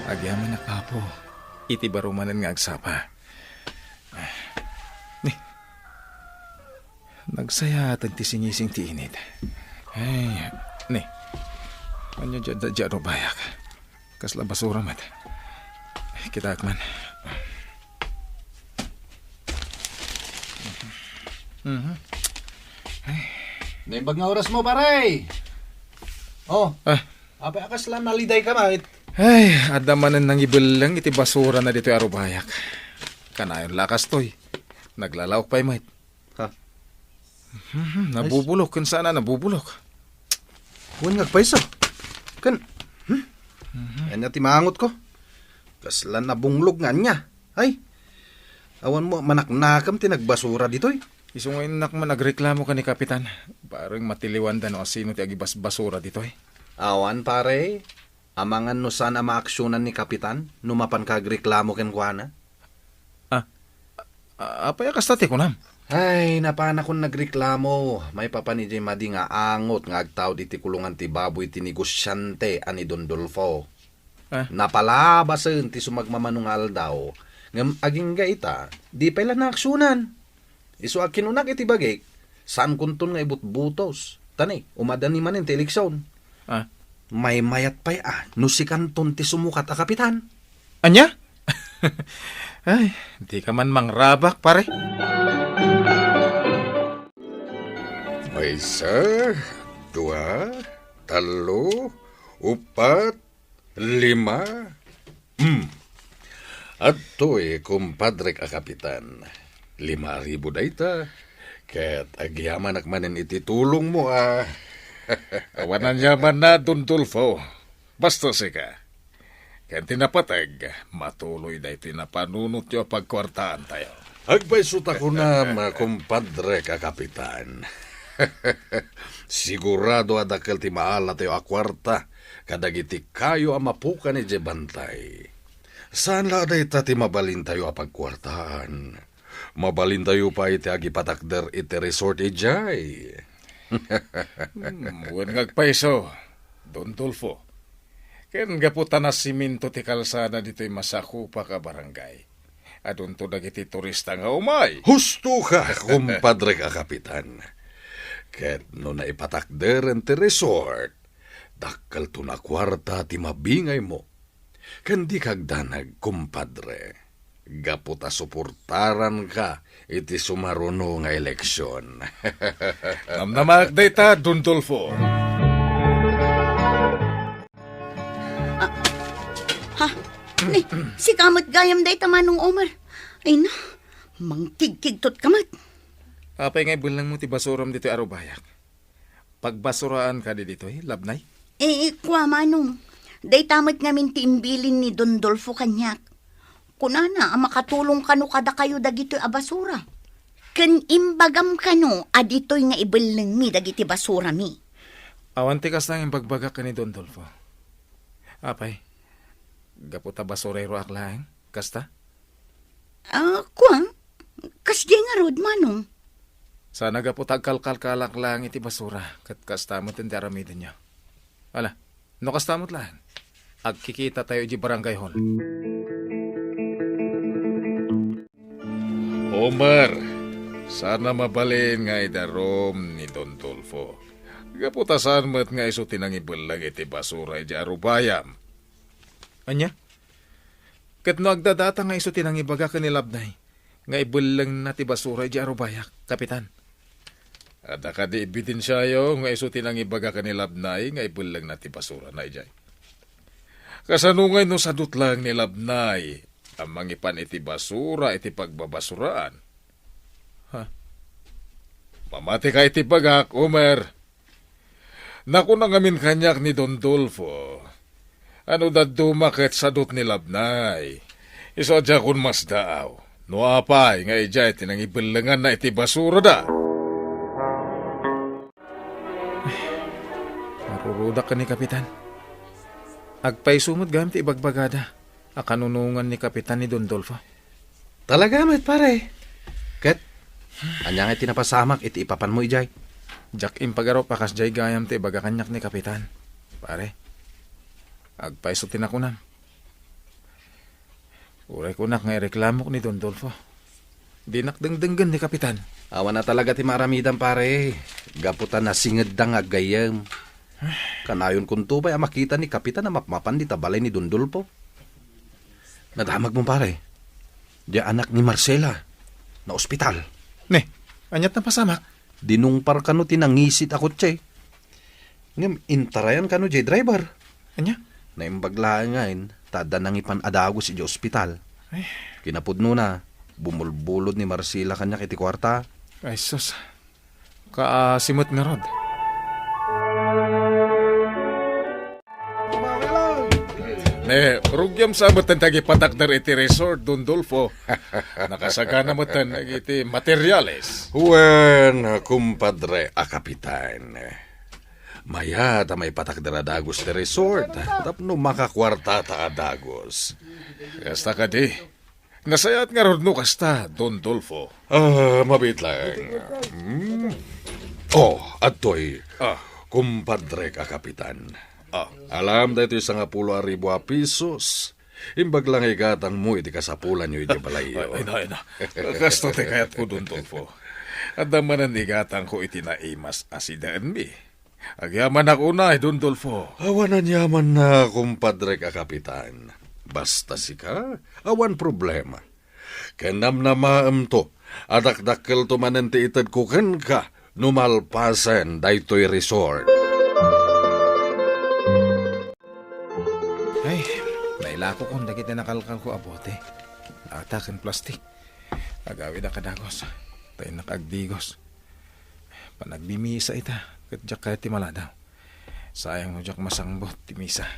Agyaman na kapo. Iti barumanan nga agsapa. Nagsayatan ti singising ti init. Ay, Ano dyan Rubayak? Kasla basura mat. Kita akman. Naimbag nga oras mo, pare. Oh, apa akas lang naliday ka, mait. Ay, adamanan ng ibelang iti basura na dito Rubayak. Kanayon lakas toy. Naglalawak pa'y mait. Ha? Nabubulok. Kung sana nabubulok. Huwag ngagpaiso. Kan, Yan na timangot ko. Kaslan na bunglog nga niya. Ay, awan mo, manaknakam tinagbasura dito'y. Iso ngayon nakman nagreklamo ka ni Kapitan. Parang matiliwan da no sino ti agibas basura dito eh. Awan, pare. Amangan no sana maaksyonan ni Kapitan, numapan kagreklamo ken kuana. Apaya kastate ko nam. Ay, napana kong nagreklamo. May papanijay madi nga angot nga agtaw di ti kulungan ti baboy ti negosyante ani Don Dolfo. Napalabasen ti sumagmamanungal daw. Ngam aging gaita, di pala naaksyonan. Iso akinunak iti bagay, saan kuntun nga ibut-butos. Tani, umadan ni manin ti eleksyon. May mayat pa'y no si kanton ti sumukat a Kapitan. Anya? Ay, di ka man mangrabak pare. May isa, dua, talo, upat, lima. At to'y kumpadre ka Kapitan. 5,000 dayta. Ket agyaman akmanen iti tulong mo Awanan yaman na Don Dolfo. Basta sika. Kaya tinapatag, matuloy na itinapanunot nyo pagkwartaan tayo. Agbaysuta ko na, kumpadre ka Kapitan. Sigurado adakal ti maala tayo akwarta, kadagiti kayo amapukan ni Jebantay. Saan la dayta ti mabalin tayo apagkwartaan? Mabalin tayo pa iti agipatakder iti resort ijay. Huwag ngagpaiso, Don Dolfo. Ken gaputan na siminto ti kalsada dito'y masakupa ka barangay. Adun to dagiti turista nga umay. Husto ka, kumpadre ka Kapitan. Ket no naipatakderen ti resort, dakkal to na kwarta ti mabingay mo. Ken di kagdanag, kumpadre. Gaputa suportaran ka iti sumaruno nga eleksyon. Namnamak dayta, Don Dolfo. Ni, si kamot gayam day tamanong Omar. Ay na, mangkigkigtot kamat. Apay ngay bulang mo ti basuram dito Rubayak. Pagbasuraan ka dito labnay? Kwa manong. Day tamat ngamin ti imbilin ni Don Dolfo kanyak. Kunana, makatulong kano kada kayo dagito abasura. Ken imbagam kano, adito'y nga ibelang mi dagiti basura mi. Awan ti kas nang imbagbagak ka ni Don Dolfo. Apay, gaputa basurero aklang, kasta? Kuwang, kasdi nga rod manong. Sana gaputa kalkalkalak lang iti basura, kat kastamot ang daramidan niya. Ala, no kastamot lang. Agkikita tayo di barangay hall. Omar, sana mabalin nga idarom ni Don Dolfo. Gaputasan mo't nga iso tinangibulang iti basura iti Arubayam. Anya? Kat no agdadata nga iso tinangibaga ka ni Labnay, nga ibulang na ti basura iti Arubayak, Kapitan. At akadi ebidensyayo nga iso tinangibaga ka ni Labnay, nga ibulang na ti basura na iti. Kasanungay no sadut lang ni Labnay, ang mangipan iti basura iti pagbabasuraan. Mamati ka iti bagak, Omer. Naku na ngamin kanyak ni Don Dolfo. Ano da dumakit sa dut ni Labnay. Iso dya kun mas daaw. No apay nga ijay tinangibilangan na iti basura da. Marurudak ka ni Kapitan. Agpay sumot gamit ibagbagada. Akanunungan ni Kapitan ni Don Dolfo. Talaga, met pare. Ket, anya nga tinapasamak iti ipapan mo ijay. Jak impagaro pakas jay gayam ti ibaga kanyak ni Kapitan. Pare, agpay so tinakunan. Uray kunak nga reklamo ko ni Don Dolfo. Dinakdengdenggan ni Kapitan. Awan na talaga ti maramidan pare. Gaputan na singed da nga gayam. Kanayon kung tupay ang makita ni Kapitan na mapmapan di tabalay ni Dondolfo. Nadamag mo pare. Di anak ni Marcela na ospital. Ne, anyat na pasamak. Dinungpar kano tinangisit ako tse. Ngam intarayan kano jay driver. Anya? Naimbaglaan ngayon, tada nang ipan adago si di ospital. Kinapudno na, bumulbulod ni Marcela kanya kiti kwarta. Ay, sus. Kaasimot nga rod. Ne, rugyam sa matan tagi patakder iti resort, Dondolfo. Nakasagana matan iti materiales. Wen, kumpadre a kapitan. Maya ta may patakder adagos ti resort. Tapno makakwarta ta adagos. Kasta ka di. Nasayat nga rod no kasta, Dondolfo. Mabit lang. Atoy. Kumpadre ka kapitan. Alam da ito 10,000 pesos. Imbag lang igatang mo iti kasapulan nyo iti balayo. Ay na. Kasto te kayat ko, Dondolfo. At damanan igatang ko iti naimas asidaan mi. Agyaman ako na, Dondolfo. Awanan yaman na, kumpadre ka kapitan. Basta sika, awan problema. Kenam na maam to, adakdakkel to manenti itad kuken ka, numalpasen daytoy resort. Ay, nailako kong dagiti nakalkal ko abote. Atakin plastik. Agawid na kadagos. Tayo nakagdigos. Panagbimisa ita. Katjak kaya ti maladaw. Sayang no jak masangbot ti misa.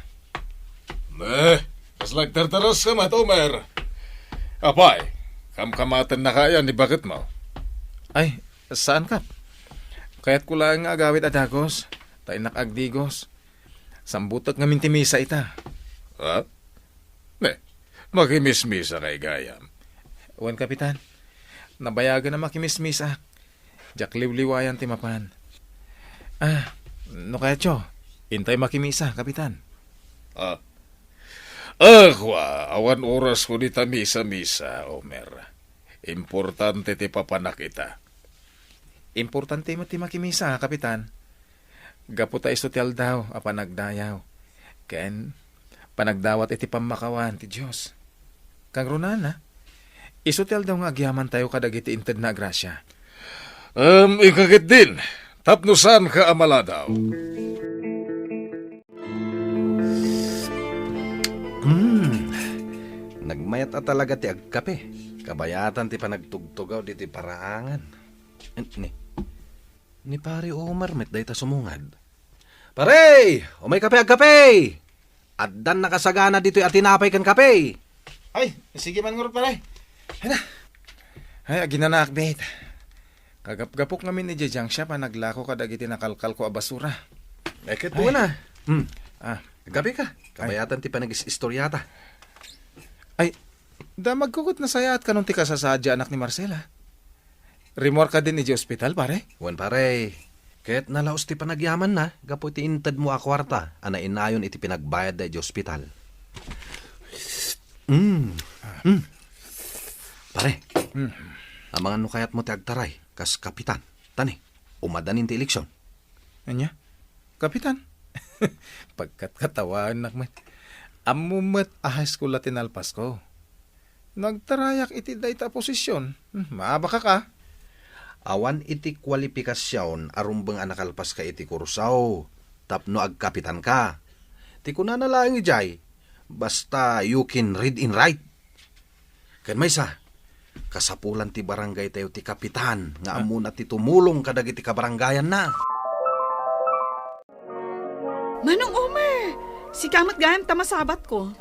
Kaslag tartaras ka matomer. Apay, kamkamatan na kaya ni bakit mo? Ay, saan ka? Kaya't ko lang nga agawid adagos. Tayo nakagdigos. Sambutak nga mintimisa ita. Ha? Ne, makimismisa kay gayam. Uwan, Kapitan. Nabayagan na makimismisa. Jak liwliwayan ti mapan. No kaya cho? Intay makimisa, Kapitan. Awan oras ko ni tamisa-misa, Omer. Importante ti papanak kita. Importante mo ti makimisa, Kapitan. Gaputa isotel daw, apanagdayaw. Ken, panagdawat iti pamakawan ti Diyos. Kang runana, isotel daw nga agyaman tayo kadagiti inted na grasya. Ikakit din. Tapnusan ka amala daw. Nagmayat at talaga ti agkape. Kabayatan ti panagtugtugaw di ti paraangan. Ni pare Omar met day ta sumungad. Pare! Umay kape agkape! Addan nakasagana dito'y atinapay kan kape. Ay, sige man ngurot pare. Ay, aginanak, bet. Kagapgapok namin ni Jejang siya pa naglako kadagiti nakalkal ko a basura. Eket po na. Gabi ka. Kabayatan ti panag-istoryata. Ay, magkugot na sayat ka nung ti kasasadya anak ni Marcela. Remor ka din ni Di Hospital, pare? Wan pare. Kaya't nalaos ti panagyaman na. Gapo ti intad mo a kwarta. Ana inayon iti pinagbayad da Di Hospital. Pare. Amangan no kayat mo ti agtaray. Kas kapitan. Tani. Umadanin ti eleksyon. Anya? Kapitan? Pagkat katawan nakmet. Amumet a high school latin alpas ko. Nagtarayak iti dayta posisyon. Maaba ka. Awan iti kwalifikasyon arumbang anakalpas ka iti kursaw. Tapno agkapitan ka. Ti kunana lang ijay. Basta you can read and write. Kan maysa. Kasapulan ti barangay tayo ti kapitan. Nga amuna ti tumulong kadag iti kabarangayan na. Manong Omer, si kamat gayam tamasabat ko.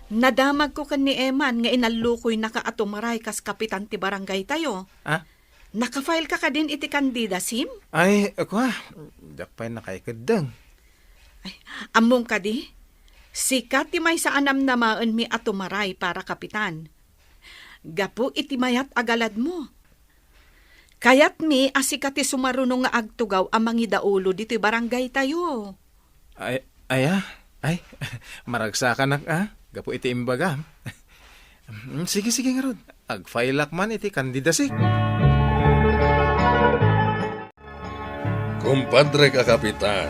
Nadamag ko kan ni Eman nga inalukoy nakaatumaray kas kapitan ti barangay tayo. Naka-file ka din iti kandida, Sim? Ay, ako dakpay na kay kadang. Ay, among ka di? Sikat ti may sa anam namaan mi atumaray para kapitan. Gapu iti mayat agalad mo. Kayat mi asikat ti sumarunong nga agtugaw amang idaulo dito barangay tayo. Ay, maragsakan gapu iti imbagam. Sige nga rod. Agfailak man iti kandidasi. Kumpadre ka kapitan,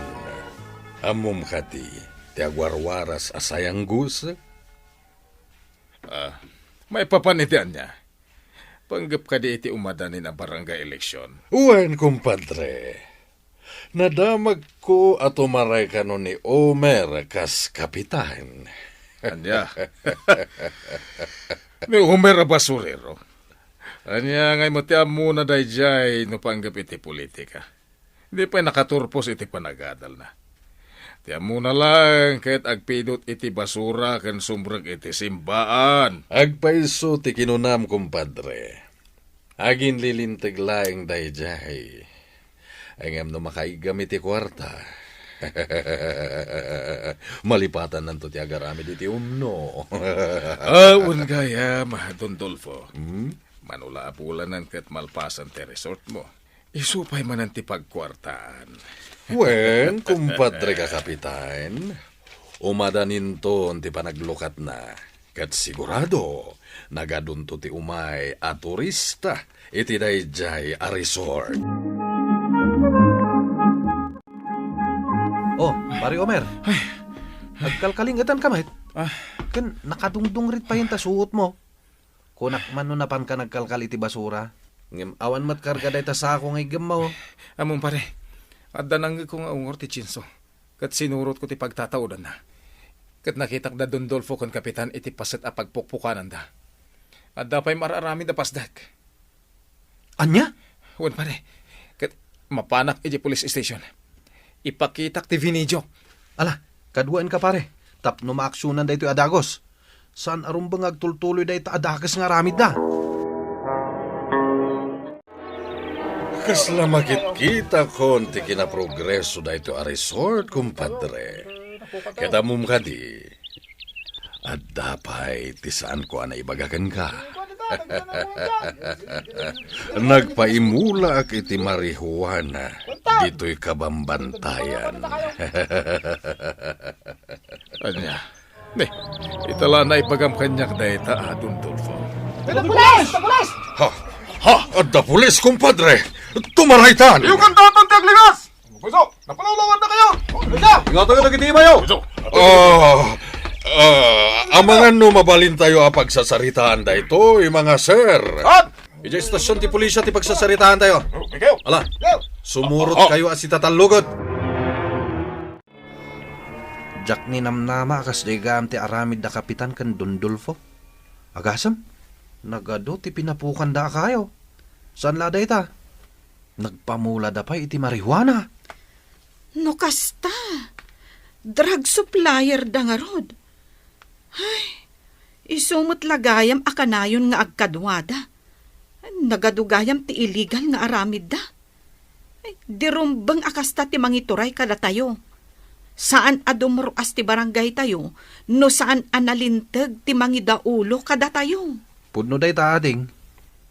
Amom kati, ti agwarwaras asayang gusa. May papanitian niya. Panggap ka di iti umadanin ang barangay eleksyon. Uwan, kumpadre. Nadamag ko at umaray ka nun ni Omer kas kapitan. Anya. Ni Homer basurero. Anya ngay matiam muna dayjay no panggap iti politika. Hindi pa nakaturpos iti panagadal na. Tiam muna lang kahit agpidot iti basura kan sumbrag iti simbaan. Agpaiso ti kinunam, kumpadre. Agin lilintag laing dayjay. Angam no makaigam iti kwarta. Malipatan nanto ti agaramid iti umno. Un gaya, Dondolfo. Manula apulanan kat malpasan ti resort mo. Isupay man ang ti pagkwartaan. Wen, kumpadre ka kapitan. Umadanin to ti panaglukat na. Kat sigurado, nagadunto ti umay a turista iti dayjay a resort. Oh, pare Omer. Agkalkalingatan ka, mate. Kan nakadungdung rit pa yung tasuot mo. Kunak man no napan ka nagkalkal iti basura. Ngem awan mat karga day tasako ngay gemaw. Among pare, at danang ko nga ungor ti Chinso. Kat sinurot ko ti pagtataudan na. Kat nakitak da Dondolfo kon kapitan iti paset a pagpukpukanan da. At dapay mararami da pasdak. Anya? Wan pare, kat mapanak iti police station. Ipakitak ti vinidyo. Ala, kaduan ka pare. Tapno maaksyonan da ito adagos. Saan arumbang agtultuloy da ito adagas nga ramid da? Kasla makit-kita konti kinaprogreso da ito a resort, kumpadre. Kadamum ka di. At dapay, tisaan ko na ibagakan ka. Nagpaimula ak iti marihuana. Dito'y kabambantayan. Anya, itala na ipagam kanyak da ita Dondolfo. Ha! Ha! At da pulis, kumpadre! Tumaraytan! Yung kantaton ti agligas! Puso, napalulawan na kayo! Ingat tayo nagitiba yo! Amangan no mabalin tayo a pagsasaritaan da ito, mga sir. At! Ija istasyon ti pulisya ti pagsasaritaan tayo. Ala, sumurot kayo as itatalugod. Jack ni namnama akas digam ti aramid da kapitan kan Dondolfo. Agasam, nagado ti pinapukan da kayo. Saan lada ita? Nagpamula da pa iti marihuana. No kasta. Drug supplier da nga rod. Ay, isumot lagayam akanayon nga agkadwada. Nagadugayam ti illegal nga aramid da. Ay, dirumbang akasta ti mangituray kada tayo. Saan adumruas ti barangay tayo, no saan analintag ti mangidaulo kada tayo. Pudno day ta ading.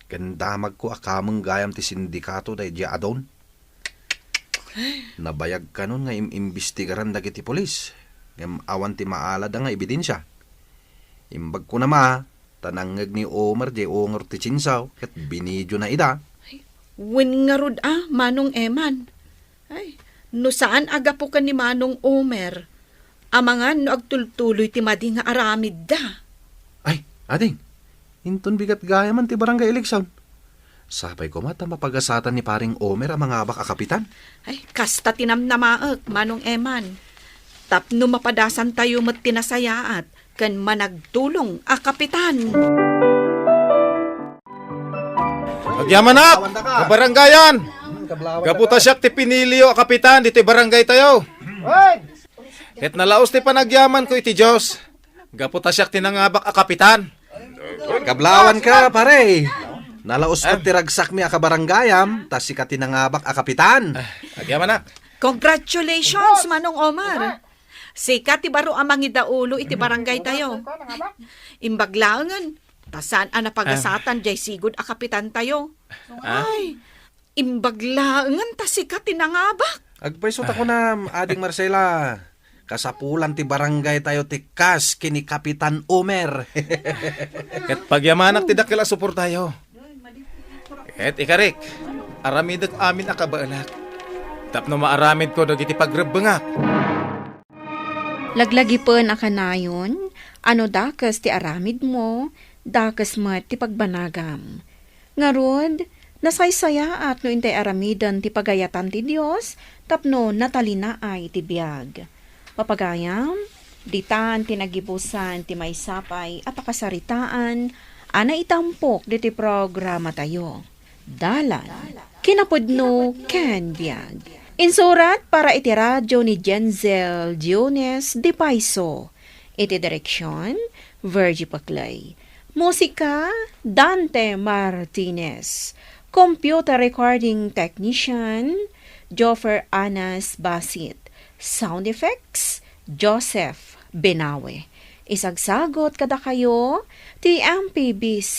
Gandamag ko akamang gayam ti sindikato day di adon. Nabayag ka nun nga imbestigaran dagiti polis. Ngam awan ti maala da nga ebidensya. Imbag ko na ma, tanangag ni Omer di ongor ti Chinsaw, kat binidyo na ida. Win nga rod Manong Eman. Ay, no saan aga po ka ni Manong Omer, amangan no agtultuloy ti madi nga aramid da. Ay, ading, inton bigat gaya man ti barangay eleksyon. Sapay ko mata mapagasatan ni paring Omer ang mga abak a kapitan. Ay, kasta tinamnamaak, Manong Eman. Tapno mapadasan tayo mat tinasayaat, kan managtulong a kapitan. Agyaman na! Kabarangayan! Gaputa siya ti pinilyo a kapitan, dito barangay tayo. Ket nalaos ti panagyaman ko iti Diyos. Gaputa siya tinangabak a kapitan. Kablawan ka, pare. Nalaos mo tiragsak mi a kabarangayam, tas si katinangabak a kapitan. Agyaman na. Congratulations, Manong Omar. Sika ti baro amang idaulo iti barangay tayo. Imbaglangan, tasan a napagasatan jay sigud a kapitan tayo. Ay, imbaglangan ta sika tinangabak. Agpaisot ako na, ading Marcela. Kasapulan ti barangay tayo ti kas kini Kapitan Omer. Ket pagyamanak ti dakkel a supor tayo. Ket ikarik, aramid amin a kabaalak. Tapno maaramid ko dagiti pagrebengak. Laglagipon akanayon, ano dakas ti aramid mo, dakas mat ti pagbanagam. Ngarod, nasaysaya at no intay aramidan ti pagayatan ti Dios, tapno natalina ay ti biyag. Papagayam, ditan tinagibusan ti maysapay a pakasaritaan, ana itampok di ti programa tayo. Dalan, kinapudno ken biyag. Insurat para iti radyo ni Jenzel Diones de Paiso. Iti direksyon, Virgie Paclay. Musika, Dante Martinez. Computer recording technician, Joffer Anas Basit. Sound effects, Joseph Benawe. Isagsagot kada kayo, ti MPBC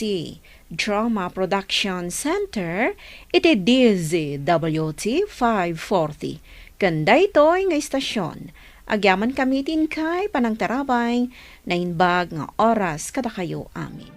Drama Production Center, iti DZWT 540. Kanda ito'y nga istasyon. Agyaman kamitin kay panangtarabay na inbag nga oras kada kayo amin.